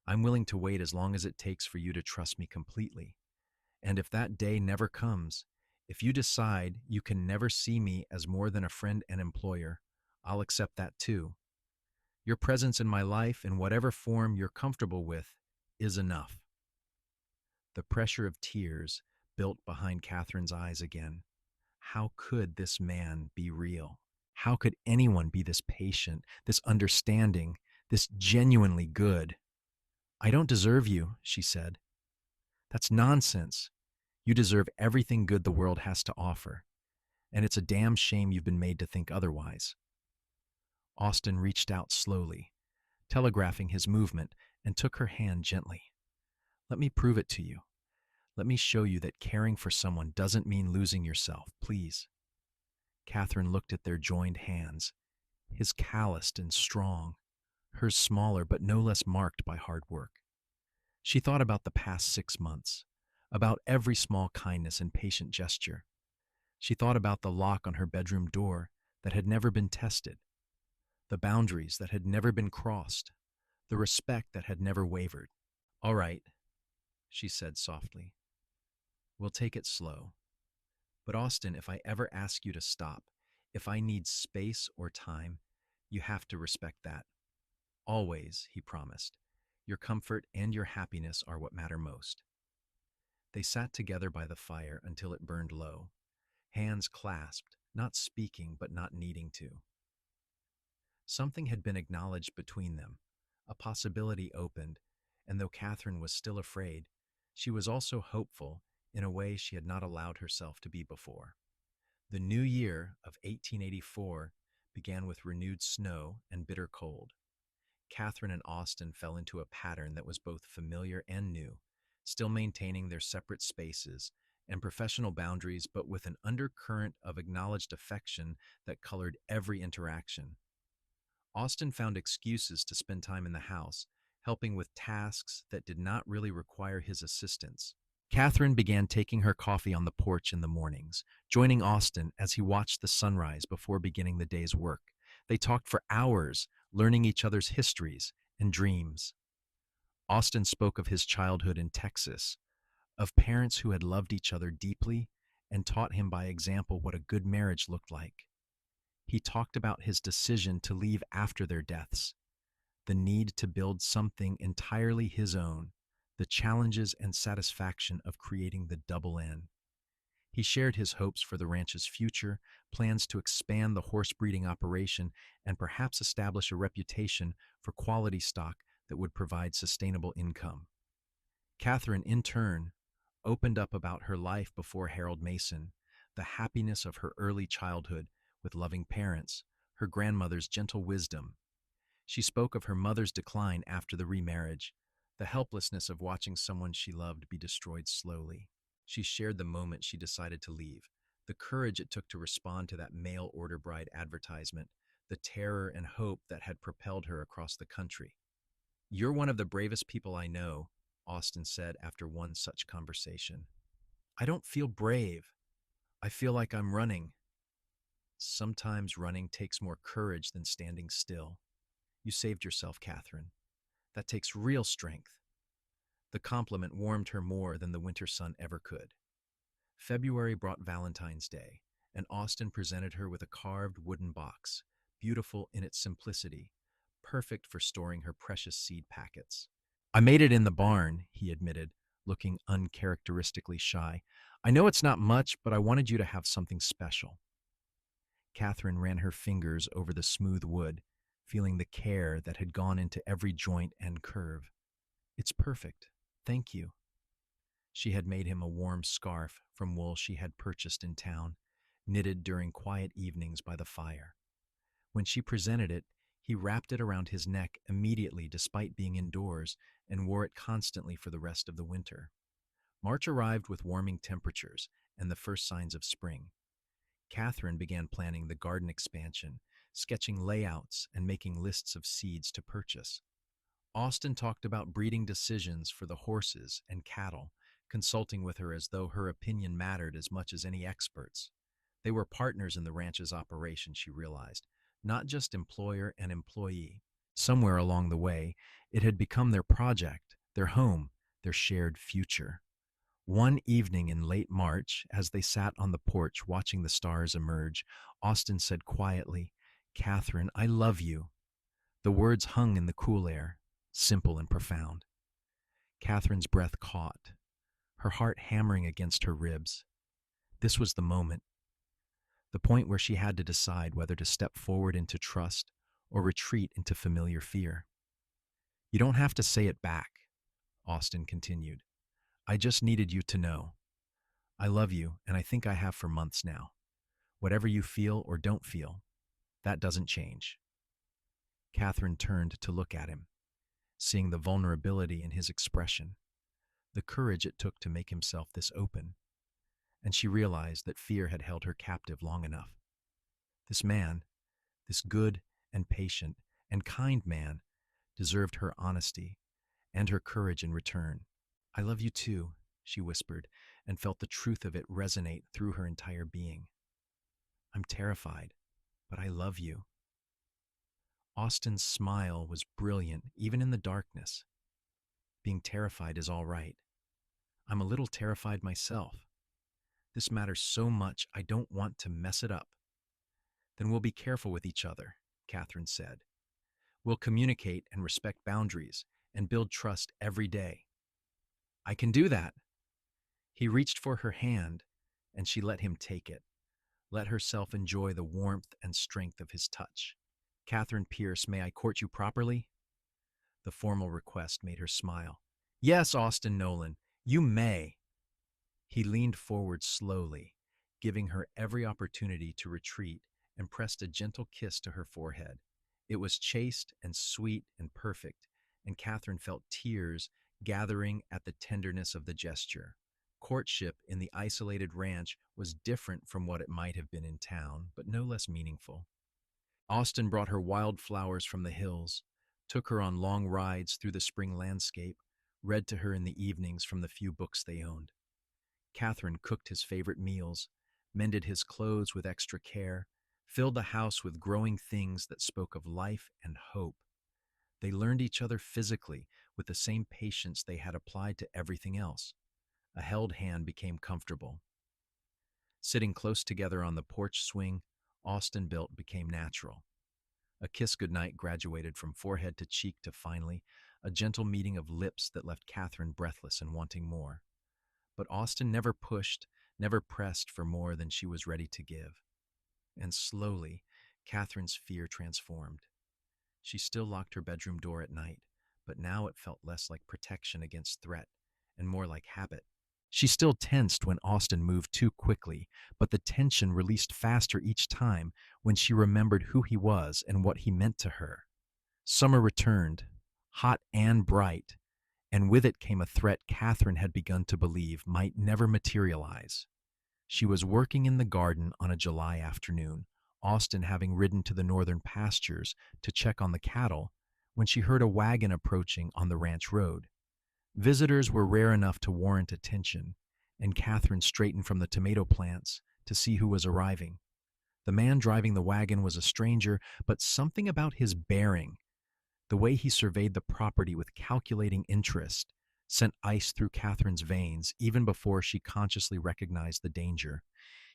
Speaker 1: I'm willing to wait as long as it takes for you to trust me completely. And if that day never comes, if you decide you can never see me as more than a friend and employer, I'll accept that too. Your presence in my life, in whatever form you're comfortable with, is enough. The pressure of tears built behind Catherine's eyes again. How could this man be real? How could anyone be this patient, this understanding, this genuinely good? I don't deserve you, she said. That's nonsense. You deserve everything good the world has to offer, and it's a damn shame you've been made to think otherwise. Austin reached out slowly, telegraphing his movement, and took her hand gently. Let me prove it to you. Let me show you that caring for someone doesn't mean losing yourself, please. Catherine looked at their joined hands, his calloused and strong, hers smaller but no less marked by hard work. She thought about the past 6 months, about every small kindness and patient gesture. She thought about the lock on her bedroom door that had never been tested, the boundaries that had never been crossed, the respect that had never wavered. All right, she said softly. We'll take it slow. But Austin, if I ever ask you to stop, if I need space or time, you have to respect that. Always, he promised. Your comfort and your happiness are what matter most. They sat together by the fire until it burned low, hands clasped, not speaking but not needing to. Something had been acknowledged between them, a possibility opened, and though Catherine was still afraid, she was also hopeful in a way she had not allowed herself to be before. The new year of 1884 began with renewed snow and bitter cold. Catherine and Austin fell into a pattern that was both familiar and new, still maintaining their separate spaces and professional boundaries, but with an undercurrent of acknowledged affection that colored every interaction. Austin found excuses to spend time in the house, helping with tasks that did not really require his assistance. Catherine began taking her coffee on the porch in the mornings, joining Austin as he watched the sunrise before beginning the day's work. They talked for hours, learning each other's histories and dreams. Austin spoke of his childhood in Texas, of parents who had loved each other deeply and taught him by example what a good marriage looked like. He talked about his decision to leave after their deaths, the need to build something entirely his own, the challenges and satisfaction of creating the double N. He shared his hopes for the ranch's future, plans to expand the horse breeding operation, and perhaps establish a reputation for quality stock that would provide sustainable income. Catherine, in turn, opened up about her life before Harold Mason, the happiness of her early childhood with loving parents, her grandmother's gentle wisdom. She spoke of her mother's decline after the remarriage, the helplessness of watching someone she loved be destroyed slowly. She shared the moment she decided to leave, the courage it took to respond to that mail order bride advertisement, the terror and hope that had propelled her across the country. You're one of the bravest people I know, Austin said after one such conversation. I don't feel brave. I feel like I'm running. Sometimes running takes more courage than standing still. You saved yourself, Catherine. That takes real strength. The compliment warmed her more than the winter sun ever could. February brought Valentine's Day, and Austin presented her with a carved wooden box, beautiful in its simplicity, perfect for storing her precious seed packets. I made it in the barn, he admitted, looking uncharacteristically shy. I know it's not much, but I wanted you to have something special. Catherine ran her fingers over the smooth wood, feeling the care that had gone into every joint and curve. It's perfect. Thank you. She had made him a warm scarf from wool she had purchased in town, knitted during quiet evenings by the fire. When she presented it, he wrapped it around his neck immediately despite being indoors and wore it constantly for the rest of the winter. March arrived with warming temperatures and the first signs of spring. Catherine began planning the garden expansion, sketching layouts and making lists of seeds to purchase. Austin talked about breeding decisions for the horses and cattle, consulting with her as though her opinion mattered as much as any experts. They were partners in the ranch's operation, she realized, not just employer and employee. Somewhere along the way, it had become their project, their home, their shared future. One evening in late March, as they sat on the porch watching the stars emerge, Austin said quietly, "Catherine, I love you." The words hung in the cool air, simple and profound. Catherine's breath caught, her heart hammering against her ribs. This was the moment, the point where she had to decide whether to step forward into trust or retreat into familiar fear. "You don't have to say it back," Austin continued. "I just needed you to know. I love you, and I think I have for months now. Whatever you feel or don't feel, that doesn't change." Catherine turned to look at him, seeing the vulnerability in his expression, the courage it took to make himself this open, and she realized that fear had held her captive long enough. This man, this good and patient and kind man, deserved her honesty and her courage in return. "I love you too," she whispered, and felt the truth of it resonate through her entire being. "I'm terrified, but I love you." Austin's smile was brilliant, even in the darkness. "Being terrified is all right. I'm a little terrified myself. This matters so much, I don't want to mess it up." "Then we'll be careful with each other," Catherine said. "We'll communicate and respect boundaries and build trust every day." "I can do that." He reached for her hand, and she let him take it, let herself enjoy the warmth and strength of his touch. "Katherine Pierce, may I court you properly?" The formal request made her smile. "Yes, Austin Nolan, you may." He leaned forward slowly, giving her every opportunity to retreat, and pressed a gentle kiss to her forehead. It was chaste and sweet and perfect, and Catherine felt tears gathering at the tenderness of the gesture. Courtship in the isolated ranch was different from what it might have been in town, but no less meaningful. Austin brought her wildflowers from the hills, took her on long rides through the spring landscape, read to her in the evenings from the few books they owned. Catherine cooked his favorite meals, mended his clothes with extra care, filled the house with growing things that spoke of life and hope. They learned each other physically with the same patience they had applied to everything else. A held hand became comfortable. Sitting close together on the porch swing, Austin built became natural. A kiss goodnight graduated from forehead to cheek to finally a gentle meeting of lips that left Catherine breathless and wanting more. But Austin never pushed, never pressed for more than she was ready to give. And slowly, Catherine's fear transformed. She still locked her bedroom door at night, but now it felt less like protection against threat and more like habit. She still tensed when Austin moved too quickly, but the tension released faster each time when she remembered who he was and what he meant to her. Summer returned, hot and bright, and with it came a threat Catherine had begun to believe might never materialize. She was working in the garden on a July afternoon, Austin having ridden to the northern pastures to check on the cattle, when she heard a wagon approaching on the ranch road. Visitors were rare enough to warrant attention, and Catherine straightened from the tomato plants to see who was arriving. The man driving the wagon was a stranger, but something about his bearing, the way he surveyed the property with calculating interest, sent ice through Catherine's veins even before she consciously recognized the danger.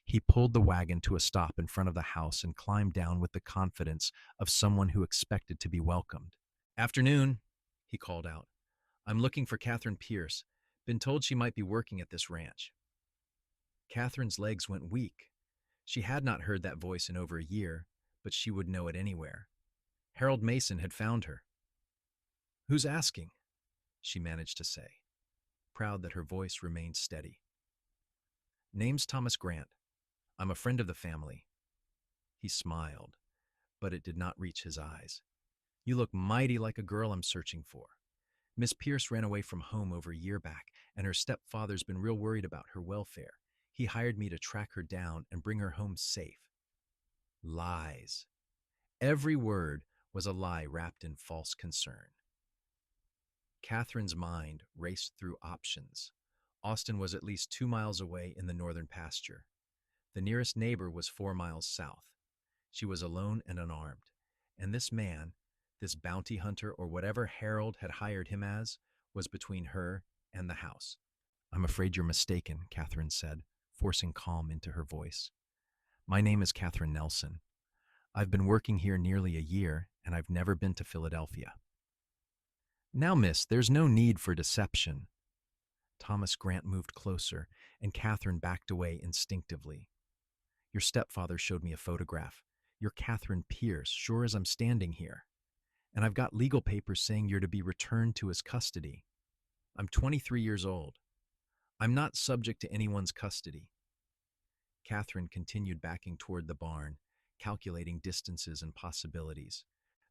Speaker 1: He pulled the wagon to a stop in front of the house and climbed down with the confidence of someone who expected to be welcomed. "Afternoon," he called out. "I'm looking for Katherine Pierce. Been told she might be working at this ranch." Catherine's legs went weak. She had not heard that voice in over a year, but she would know it anywhere. Harold Mason had found her. "Who's asking?" she managed to say, proud that her voice remained steady. "Name's Thomas Grant. I'm a friend of the family." He smiled, but it did not reach his eyes. "You look mighty like a girl I'm searching for. Miss Pierce ran away from home over a year back, and her stepfather's been real worried about her welfare. He hired me to track her down and bring her home safe." Lies. Every word was a lie wrapped in false concern. Catherine's mind raced through options. Austin was at least 2 miles away in the northern pasture. The nearest neighbor was 4 miles south. She was alone and unarmed. And this man, this bounty hunter or whatever Harold had hired him as, was between her and the house. "I'm afraid you're mistaken," Catherine said, forcing calm into her voice. "My name is Catherine Nelson. I've been working here nearly a year, and I've never been to Philadelphia." "Now, miss, there's no need for deception." Thomas Grant moved closer, and Catherine backed away instinctively. "Your stepfather showed me a photograph. You're Katherine Pierce, sure as I'm standing here. And I've got legal papers saying you're to be returned to his custody. I'm 23 years old. I'm not subject to anyone's custody." Catherine continued backing toward the barn, calculating distances and possibilities.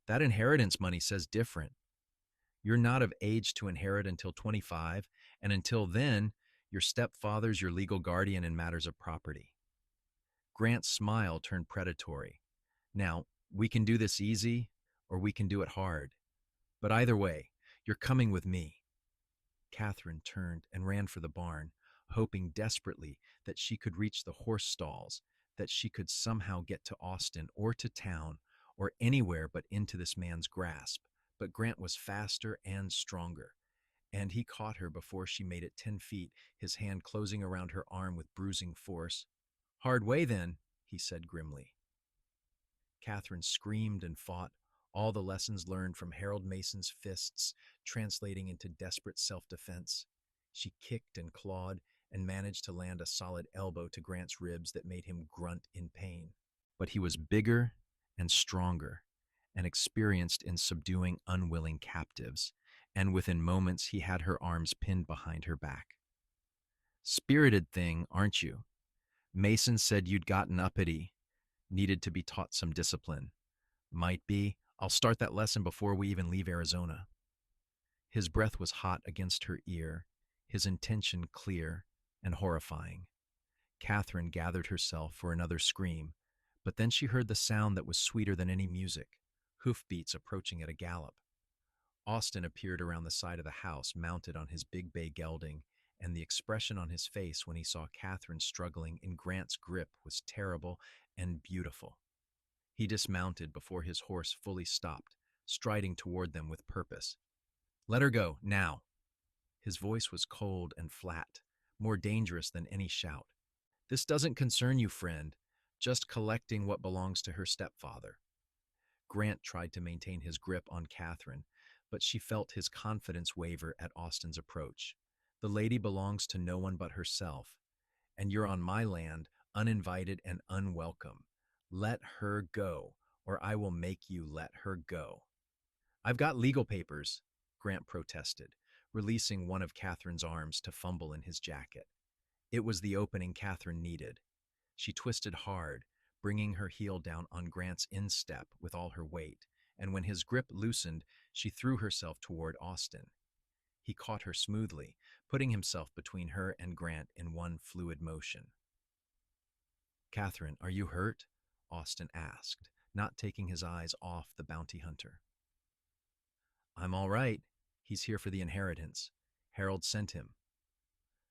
Speaker 1: "That inheritance money says different. You're not of age to inherit until 25, and until then, your stepfather's your legal guardian in matters of property." Grant's smile turned predatory. "Now, we can do this easy, or we can do it hard. But either way, you're coming with me." Catherine turned and ran for the barn, hoping desperately that she could reach the horse stalls, that she could somehow get to Austin or to town or anywhere but into this man's grasp. But Grant was faster and stronger, and he caught her before she made it 10 feet, his hand closing around her arm with bruising force. "Hard way, then," he said grimly. Catherine screamed and fought, all the lessons learned from Harold Mason's fists translating into desperate self-defense. She kicked and clawed and managed to land a solid elbow to Grant's ribs that made him grunt in pain. But he was bigger and stronger and experienced in subduing unwilling captives, and within moments he had her arms pinned behind her back. "Spirited thing, aren't you? Mason said you'd gotten uppity, needed to be taught some discipline. Might be. I'll start that lesson before we even leave Arizona." His breath was hot against her ear, his intention clear and horrifying. Catherine gathered herself for another scream, but then she heard the sound that was sweeter than any music, hoofbeats approaching at a gallop. Austin appeared around the side of the house, mounted on his big bay gelding, and the expression on his face when he saw Catherine struggling in Grant's grip was terrible and beautiful. He dismounted before his horse fully stopped, striding toward them with purpose. "Let her go, now." His voice was cold and flat, more dangerous than any shout. "This doesn't concern you, friend. Just collecting what belongs to her stepfather." Grant tried to maintain his grip on Catherine, but she felt his confidence waver at Austin's approach. "The lady belongs to no one but herself, and you're on my land, uninvited and unwelcome. Let her go, or I will make you let her go." "I've got legal papers," Grant protested, releasing one of Catherine's arms to fumble in his jacket. It was the opening Catherine needed. She twisted hard, bringing her heel down on Grant's instep with all her weight, and when his grip loosened, she threw herself toward Austin. He caught her smoothly, putting himself between her and Grant in one fluid motion. "Catherine, are you hurt?" Austin asked, not taking his eyes off the bounty hunter. "I'm all right. He's here for the inheritance. Harold sent him."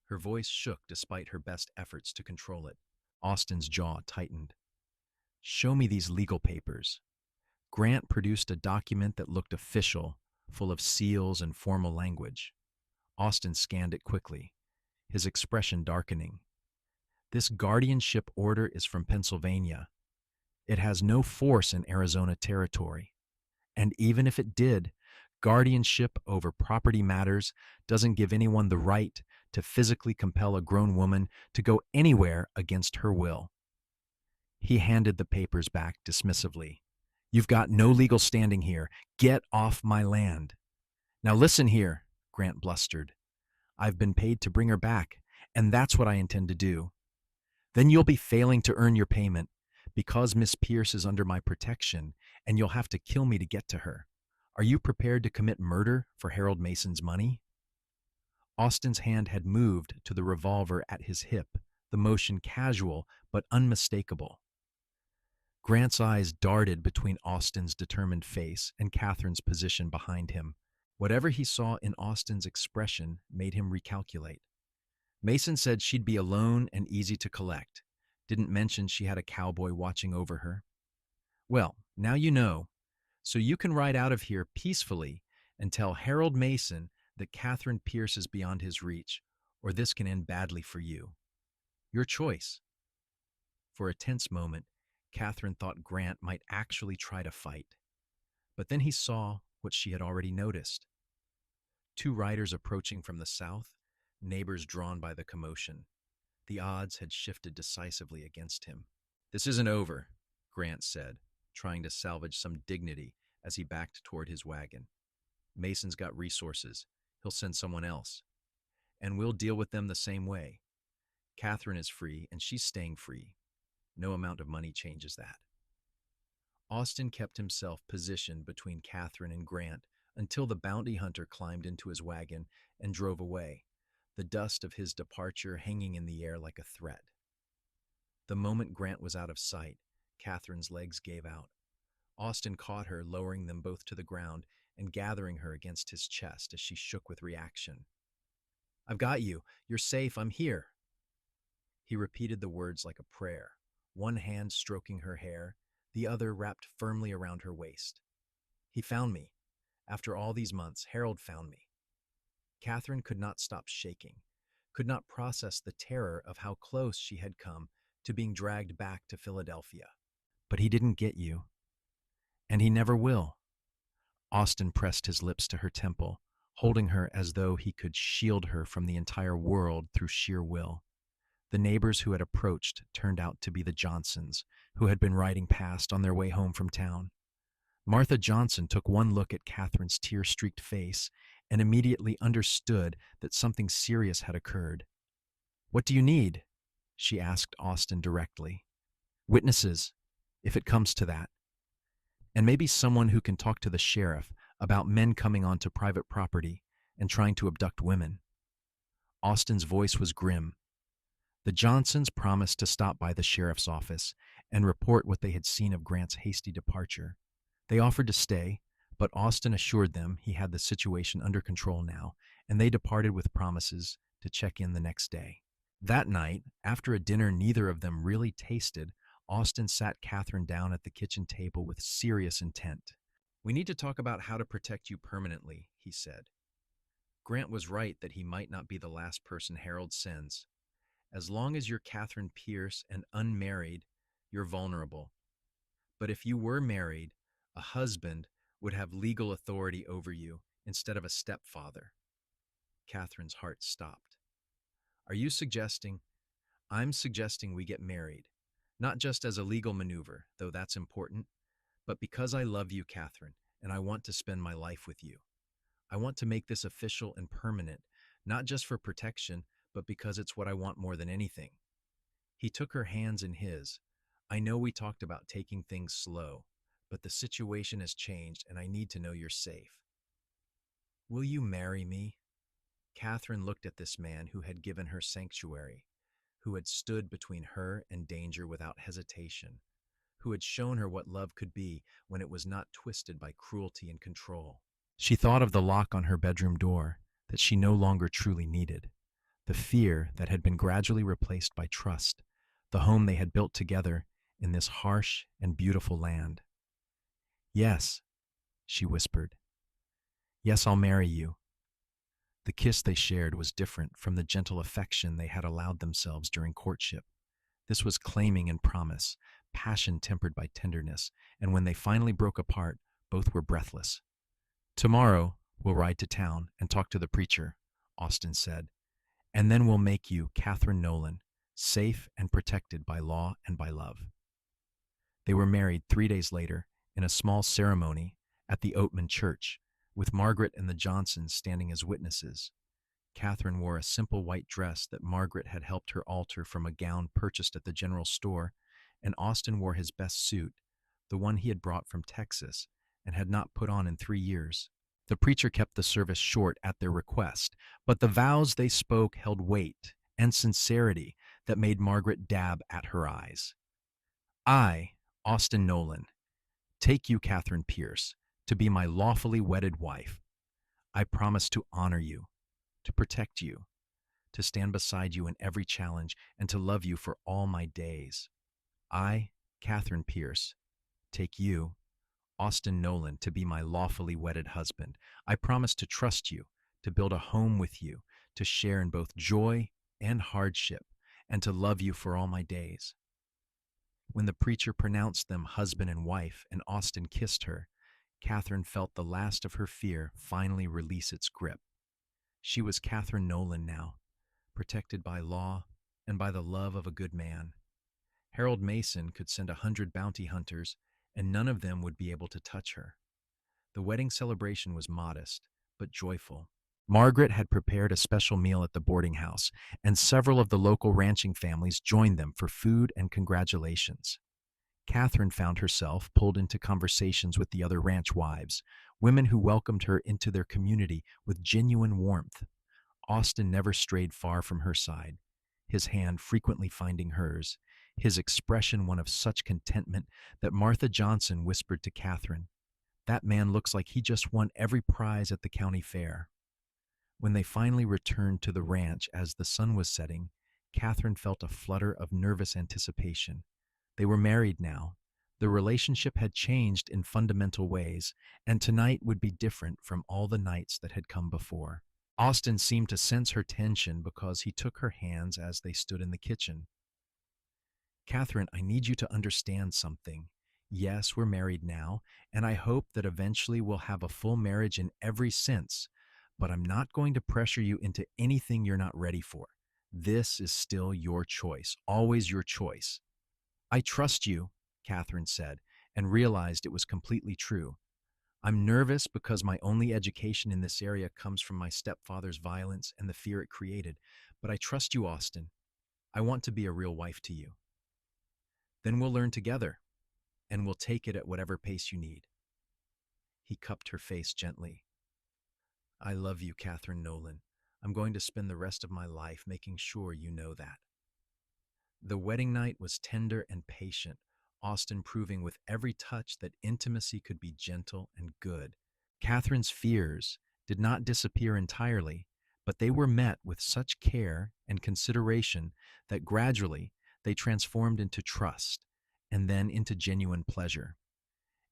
Speaker 1: Her voice shook despite her best efforts to control it. Austin's jaw tightened. "Show me these legal papers." Grant produced a document that looked official, full of seals and formal language. Austin scanned it quickly, his expression darkening. This guardianship order is from Pennsylvania. It has no force in Arizona territory. And even if it did, guardianship over property matters doesn't give anyone the right to physically compel a grown woman to go anywhere against her will. He handed the papers back dismissively. You've got no legal standing here. Get off my land. Now listen here, Grant blustered. I've been paid to bring her back, and that's what I intend to do. Then you'll be failing to earn your payment because Miss Pierce is under my protection, and you'll have to kill me to get to her. Are you prepared to commit murder for Harold Mason's money? Austin's hand had moved to the revolver at his hip, the motion casual but unmistakable. Grant's eyes darted between Austin's determined face and Katherine's position behind him. Whatever he saw in Austin's expression made him recalculate. Mason said she'd be alone and easy to collect. Didn't mention she had a cowboy watching over her. Well, now you know, so you can ride out of here peacefully and tell Harold Mason that Katherine Pierce is beyond his reach, or this can end badly for you. Your choice. For a tense moment, Katherine thought Grant might actually try to fight. But then he saw what she had already noticed. Two riders approaching from the south, neighbors drawn by the commotion. The odds had shifted decisively against him. This isn't over, Grant said, trying to salvage some dignity as he backed toward his wagon. Mason's got resources. He'll send someone else. And we'll deal with them the same way. Katherine is free, and she's staying free. No amount of money changes that. Austin kept himself positioned between Katherine and Grant until the bounty hunter climbed into his wagon and drove away, the dust of his departure hanging in the air like a threat. The moment Grant was out of sight, Katherine's legs gave out. Austin caught her, lowering them both to the ground and gathering her against his chest as she shook with reaction. I've got you. You're safe. I'm here. He repeated the words like a prayer, one hand stroking her hair, the other wrapped firmly around her waist. He found me. After all these months, Harold found me. Katherine could not stop shaking, could not process the terror of how close she had come to being dragged back to Philadelphia. But he didn't get you. And he never will. Austin pressed his lips to her temple, holding her as though he could shield her from the entire world through sheer will. The neighbors who had approached turned out to be the Johnsons, who had been riding past on their way home from town. Martha Johnson took one look at Katherine's tear-streaked face and immediately understood that something serious had occurred. What do you need? She asked Austin directly. Witnesses, if it comes to that. And maybe someone who can talk to the sheriff about men coming onto private property and trying to abduct women. Austin's voice was grim. The Johnsons promised to stop by the sheriff's office and report what they had seen of Grant's hasty departure. They offered to stay, but Austin assured them he had the situation under control now, and they departed with promises to check in the next day. That night, after a dinner neither of them really tasted, Austin sat Katherine down at the kitchen table with serious intent. We need to talk about how to protect you permanently, he said. Grant was right that he might not be the last person Harold sends. As long as you're Katherine Pierce and unmarried, you're vulnerable. But if you were married, a husband would have legal authority over you instead of a stepfather. Katherine's heart stopped. Are you suggesting? I'm suggesting we get married. Not just as a legal maneuver, though that's important, but because I love you, Katherine, and I want to spend my life with you. I want to make this official and permanent, not just for protection, but because it's what I want more than anything. He took her hands in his. I know we talked about taking things slow, but the situation has changed and I need to know you're safe. Will you marry me? Katherine looked at this man who had given her sanctuary, who had stood between her and danger without hesitation, who had shown her what love could be when it was not twisted by cruelty and control. She thought of the lock on her bedroom door that she no longer truly needed, the fear that had been gradually replaced by trust, the home they had built together in this harsh and beautiful land. Yes, she whispered. Yes, I'll marry you. The kiss they shared was different from the gentle affection they had allowed themselves during courtship. This was claiming and promise, passion tempered by tenderness, and when they finally broke apart, both were breathless. "Tomorrow, we'll ride to town and talk to the preacher," Austen said, "and then we'll make you, Catherine Nolan, safe and protected by law and by love." They were married 3 days later in a small ceremony at the Oatman church, with Margaret and the Johnsons standing as witnesses. Catherine wore a simple white dress that Margaret had helped her alter from a gown purchased at the general store, and Austen wore his best suit, the one he had brought from Texas and had not put on in 3 years. The preacher kept the service short at their request, but the vows they spoke held weight and sincerity that made Margaret dab at her eyes. "I, Austen Nolan, take you, Katherine Pierce, to be my lawfully wedded wife. I promise to honor you, to protect you, to stand beside you in every challenge, and to love you for all my days. I, Katherine Pierce, take you, Austen Nolan, to be my lawfully wedded husband. I promise to trust you, to build a home with you, to share in both joy and hardship, and to love you for all my days." When the preacher pronounced them husband and wife and Austen kissed her, Catherine felt the last of her fear finally release its grip. She was Catherine Nolan now, protected by law and by the love of a good man. Harold Mason could send 100 bounty hunters, and none of them would be able to touch her. The wedding celebration was modest, but joyful. Margaret had prepared a special meal at the boarding house, and several of the local ranching families joined them for food and congratulations. Catherine found herself pulled into conversations with the other ranch wives, women who welcomed her into their community with genuine warmth. Austen never strayed far from her side, his hand frequently finding hers, his expression one of such contentment that Martha Johnson whispered to Catherine, "That man looks like he just won every prize at the county fair." When they finally returned to the ranch as the sun was setting, Catherine felt a flutter of nervous anticipation. They were married now. The relationship had changed in fundamental ways, and tonight would be different from all the nights that had come before. Austen seemed to sense her tension because he took her hands as they stood in the kitchen. "Catherine, I need you to understand something. Yes, we're married now, and I hope that eventually we'll have a full marriage in every sense, but I'm not going to pressure you into anything you're not ready for. This is still your choice, always your choice." "I trust you," Catherine said, and realized it was completely true. "I'm nervous because my only education in this area comes from my stepfather's violence and the fear it created, but I trust you, Austen. I want to be a real wife to you." "Then we'll learn together, and we'll take it at whatever pace you need." He cupped her face gently. "I love you, Catherine Nolan. I'm going to spend the rest of my life making sure you know that." The wedding night was tender and patient, Austen proving with every touch that intimacy could be gentle and good. Catherine's fears did not disappear entirely, but they were met with such care and consideration that gradually they transformed into trust and then into genuine pleasure.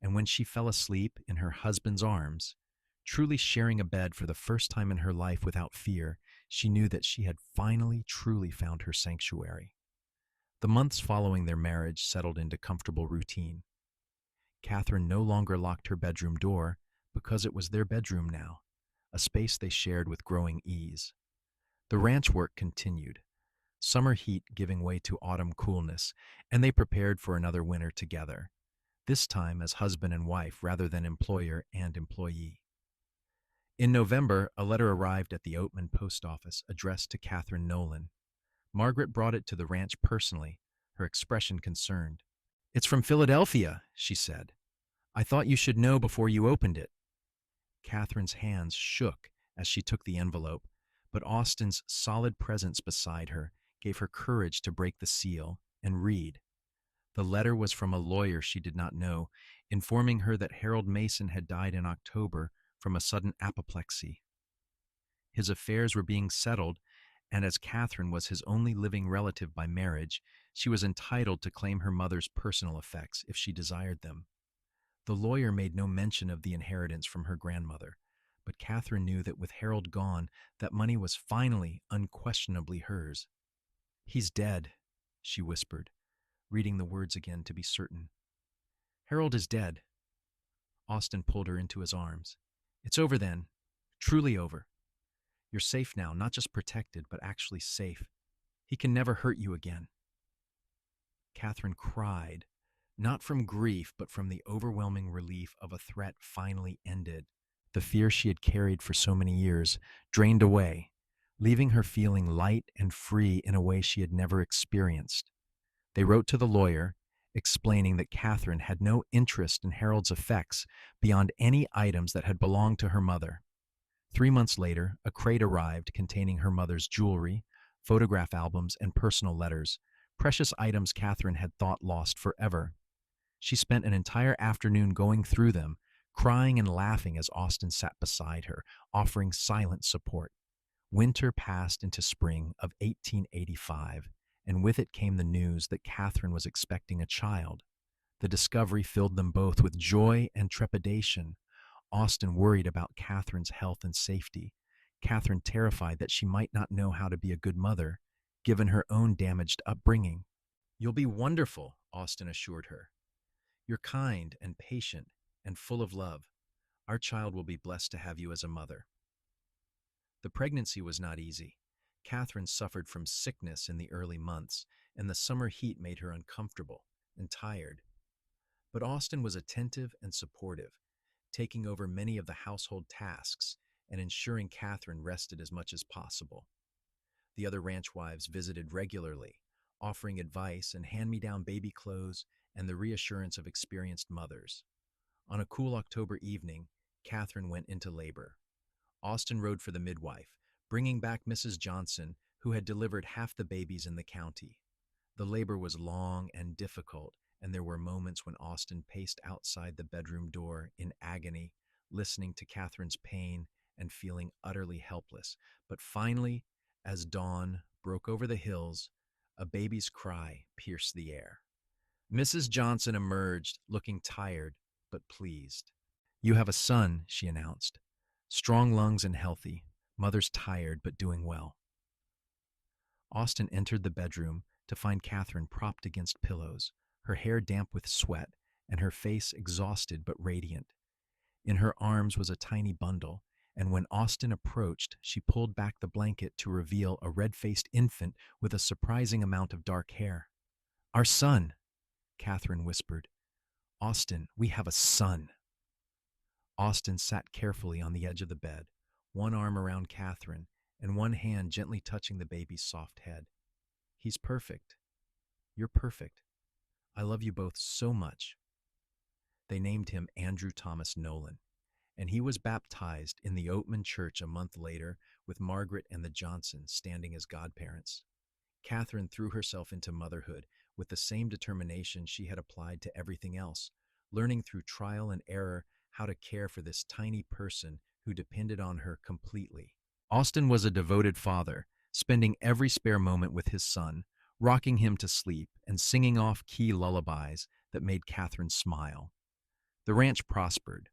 Speaker 1: And when she fell asleep in her husband's arms, truly sharing a bed for the first time in her life without fear, she knew that she had finally truly found her sanctuary. The months following their marriage settled into comfortable routine. Catherine no longer locked her bedroom door because it was their bedroom now, a space they shared with growing ease. The ranch work continued, summer heat giving way to autumn coolness, and they prepared for another winter together, this time as husband and wife rather than employer and employee. In November, a letter arrived at the Oatman post office addressed to Catherine Nolan. Margaret brought it to the ranch personally, her expression concerned. "It's from Philadelphia," she said. "I thought you should know before you opened it." Catherine's hands shook as she took the envelope, but Austen's solid presence beside her gave her courage to break the seal and read. The letter was from a lawyer she did not know, informing her that Harold Mason had died in October from a sudden apoplexy. His affairs were being settled, and as Catherine was his only living relative by marriage, she was entitled to claim her mother's personal effects if she desired them. The lawyer made no mention of the inheritance from her grandmother, But Catherine knew that with Harold gone, that money was finally, unquestionably hers. "He's dead," she whispered, reading the words again to be certain. "Harold is dead." Austin pulled her into his arms. "It's over then. Truly over. You're safe now, not just protected, but actually safe. He can never hurt you again." Catherine cried, not from grief, but from the overwhelming relief of a threat finally ended. The fear she had carried for so many years drained away, leaving her feeling light and free in a way she had never experienced. They wrote to the lawyer, explaining that Catherine had no interest in Harold's effects beyond any items that had belonged to her mother. 3 months later, a crate arrived containing her mother's jewelry, photograph albums, and personal letters, precious items Catherine had thought lost forever. She spent an entire afternoon going through them, crying and laughing as Austin sat beside her, offering silent support. Winter passed into spring of 1885, and with it came the news that Catherine was expecting a child. The discovery filled them both with joy and trepidation. Austin worried about Catherine's health and safety. Catherine terrified that she might not know how to be a good mother, given her own damaged upbringing. "You'll be wonderful," Austin assured her. "You're kind and patient and full of love. Our child will be blessed to have you as a mother." The pregnancy was not easy. Catherine suffered from sickness in the early months, and the summer heat made her uncomfortable and tired. But Austin was attentive and supportive, taking over many of the household tasks and ensuring Catherine rested as much as possible. The other ranch wives visited regularly, offering advice and hand-me-down baby clothes and the reassurance of experienced mothers. On a cool October evening, Catherine went into labor. Austin rode for the midwife, bringing back Mrs. Johnson, who had delivered half the babies in the county. The labor was long and difficult, and there were moments when Austin paced outside the bedroom door in agony, listening to Catherine's pain and feeling utterly helpless. But finally, as dawn broke over the hills, a baby's cry pierced the air. Mrs. Johnson emerged, looking tired but pleased. "You have a son," she announced. "Strong lungs and healthy. Mother's tired but doing well." Austin entered the bedroom to find Catherine propped against pillows, her hair damp with sweat and her face exhausted but radiant. In her arms was a tiny bundle, and when Austin approached, she pulled back the blanket to reveal a red-faced infant with a surprising amount of dark hair. "Our son," Catherine whispered. "Austin, we have a son." Austin sat carefully on the edge of the bed, one arm around Catherine and one hand gently touching the baby's soft head. "He's perfect. You're perfect. I love you both so much." They named him Andrew Thomas Nolan, and he was baptized in the Oatman church a month later, with Margaret and the Johnsons standing as godparents. Catherine threw herself into motherhood with the same determination she had applied to everything else, learning through trial and error how to care for this tiny person who depended on her completely. Austin was a devoted father, spending every spare moment with his son, rocking him to sleep and singing off-key lullabies that made Catherine smile. The ranch prospered.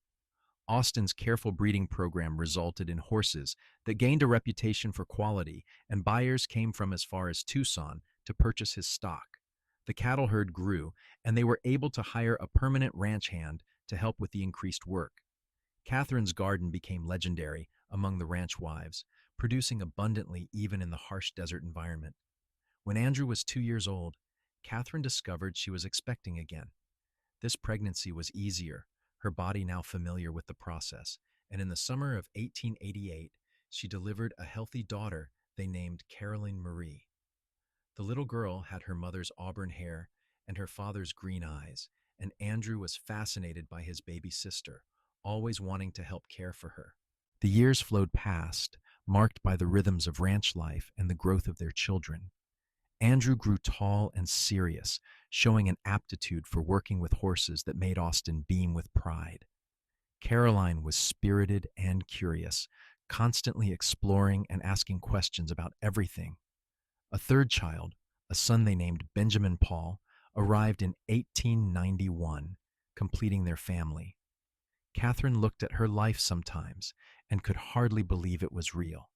Speaker 1: Austin's careful breeding program resulted in horses that gained a reputation for quality, and buyers came from as far as Tucson to purchase his stock. The cattle herd grew, and they were able to hire a permanent ranch hand to help with the increased work. Catherine's garden became legendary among the ranch wives, producing abundantly even in the harsh desert environment. When Andrew was 2 years old, Catherine discovered she was expecting again. This pregnancy was easier, her body now familiar with the process, and in the summer of 1888, she delivered a healthy daughter they named Caroline Marie. The little girl had her mother's auburn hair and her father's green eyes, and Andrew was fascinated by his baby sister, always wanting to help care for her. The years flowed past, marked by the rhythms of ranch life and the growth of their children. Andrew grew tall and serious, showing an aptitude for working with horses that made Austin beam with pride. Caroline was spirited and curious, constantly exploring and asking questions about everything. A third child, a son they named Benjamin Paul, arrived in 1891, completing their family. Catherine looked at her life sometimes and could hardly believe it was real.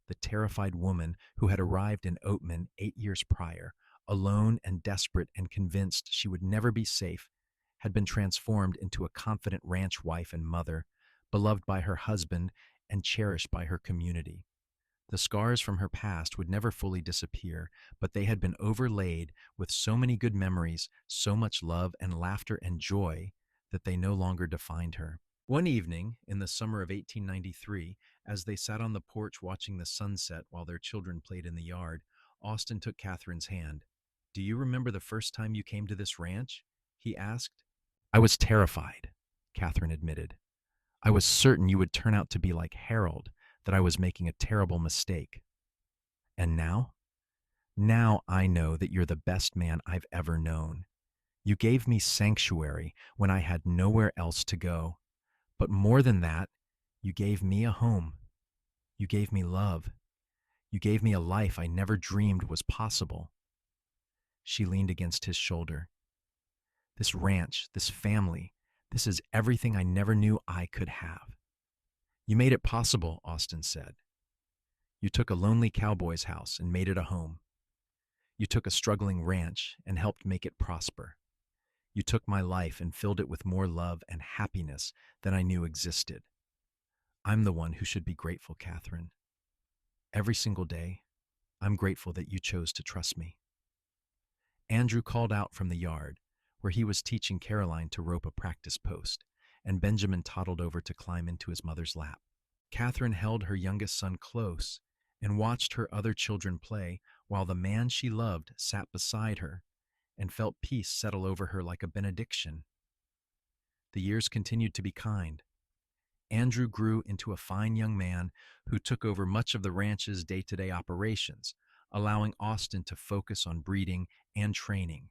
Speaker 1: The terrified woman who had arrived in Oatman 8 years prior, alone and desperate and convinced she would never be safe, had been transformed into a confident ranch wife and mother, beloved by her husband and cherished by her community. The scars from her past would never fully disappear, but they had been overlaid with so many good memories, so much love and laughter and joy that they no longer defined her. One evening in the summer of 1893, as they sat on the porch watching the sunset while their children played in the yard, Austin took Catherine's hand. "Do you remember the first time you came to this ranch?" he asked. "I was terrified," Catherine admitted. "I was certain you would turn out to be like Harold, that I was making a terrible mistake. And now? Now I know that you're the best man I've ever known. You gave me sanctuary when I had nowhere else to go. But more than that, you gave me a home. You gave me love. You gave me a life I never dreamed was possible." She leaned against his shoulder. "This ranch, this family, this is everything I never knew I could have." "You made it possible," Austin said. "You took a lonely cowboy's house and made it a home. You took a struggling ranch and helped make it prosper. You took my life and filled it with more love and happiness than I knew existed. I'm the one who should be grateful, Catherine. Every single day, I'm grateful that you chose to trust me." Andrew called out from the yard, where he was teaching Caroline to rope a practice post, and Benjamin toddled over to climb into his mother's lap. Catherine held her youngest son close and watched her other children play while the man she loved sat beside her and felt peace settle over her like a benediction. The years continued to be kind. Andrew grew into a fine young man who took over much of the ranch's day-to-day operations, allowing Austin to focus on breeding and training.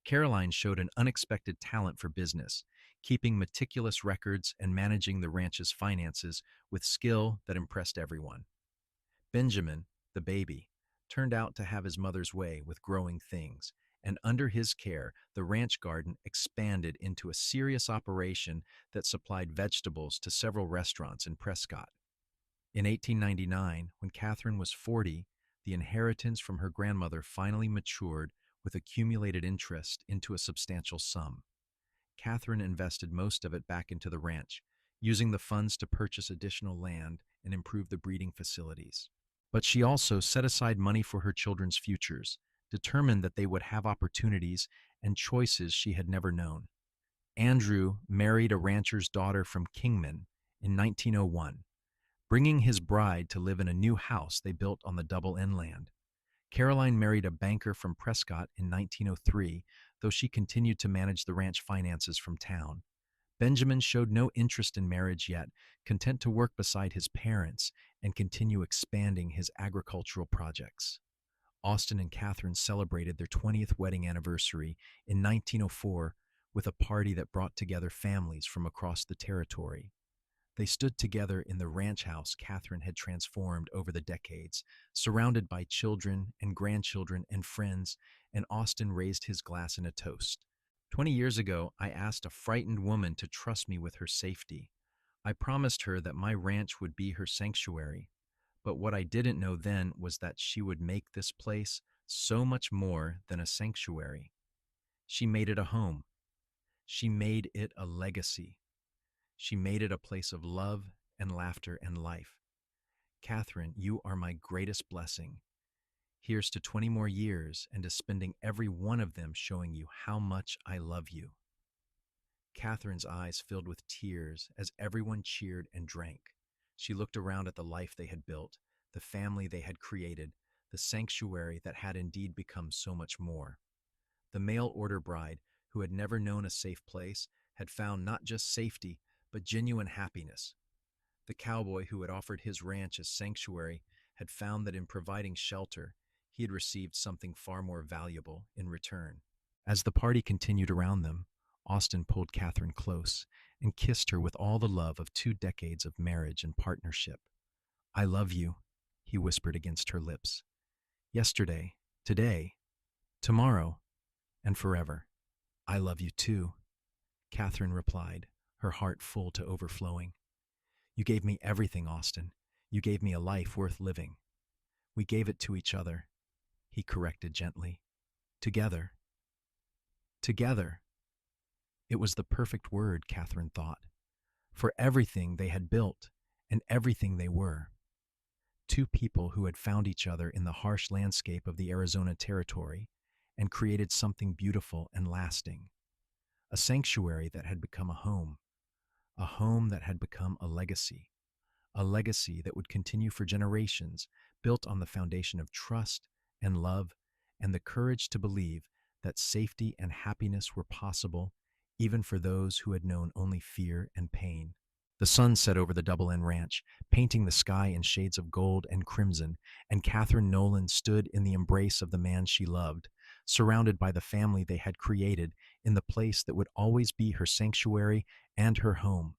Speaker 1: Caroline showed an unexpected talent for business, keeping meticulous records and managing the ranch's finances with skill that impressed everyone. Benjamin, the baby, turned out to have his mother's way with growing things, and under his care, the ranch garden expanded into a serious operation that supplied vegetables to several restaurants in Prescott. In 1899, when Catherine was 40, the inheritance from her grandmother finally matured with accumulated interest into a substantial sum. Catherine invested most of it back into the ranch, using the funds to purchase additional land and improve the breeding facilities. But she also set aside money for her children's futures, determined that they would have opportunities and choices she had never known. Andrew married a rancher's daughter from Kingman in 1901, bringing his bride to live in a new house they built on the Double Inland. Caroline married a banker from Prescott in 1903, though she continued to manage the ranch finances from town. Benjamin showed no interest in marriage yet, content to work beside his parents and continue expanding his agricultural projects. Austin and Catherine celebrated their 20th wedding anniversary in 1904 with a party that brought together families from across the territory. They stood together in the ranch house Catherine had transformed over the decades, surrounded by children and grandchildren and friends, and Austin raised his glass in a toast. 20 years ago, I asked a frightened woman to trust me with her safety. I promised her that my ranch would be her sanctuary. But what I didn't know then was that she would make this place so much more than a sanctuary. She made it a home. She made it a legacy. She made it a place of love and laughter and life. Catherine, you are my greatest blessing. Here's to 20 more years and to spending every one of them showing you how much I love you." Catherine's eyes filled with tears as everyone cheered and drank. She looked around at the life they had built, the family they had created, the sanctuary that had indeed become so much more. The mail-order bride, who had never known a safe place, had found not just safety, but genuine happiness. The cowboy who had offered his ranch as sanctuary had found that in providing shelter, he had received something far more valuable in return. As the party continued around them, Austin pulled Catherine close and kissed her with all the love of 2 decades of marriage and partnership. "I love you," he whispered against her lips. "Yesterday, today, tomorrow, and forever. I love you too," Catherine replied, her heart full to overflowing. You gave me everything, Austin. You gave me a life worth living. We gave it to each other, he corrected gently. Together. Together. It was the perfect word, Katherine thought, for everything they had built and everything they were. Two people who had found each other in the harsh landscape of the Arizona Territory and created something beautiful and lasting. A sanctuary that had become a home that had become a legacy that would continue for generations, built on the foundation of trust and love and the courage to believe that safety and happiness were possible even for those who had known only fear and pain. The sun set over the Double N Ranch, painting the sky in shades of gold and crimson, and Katherine Nolan stood in the embrace of the man she loved, surrounded by the family they had created in the place that would always be her sanctuary and her home.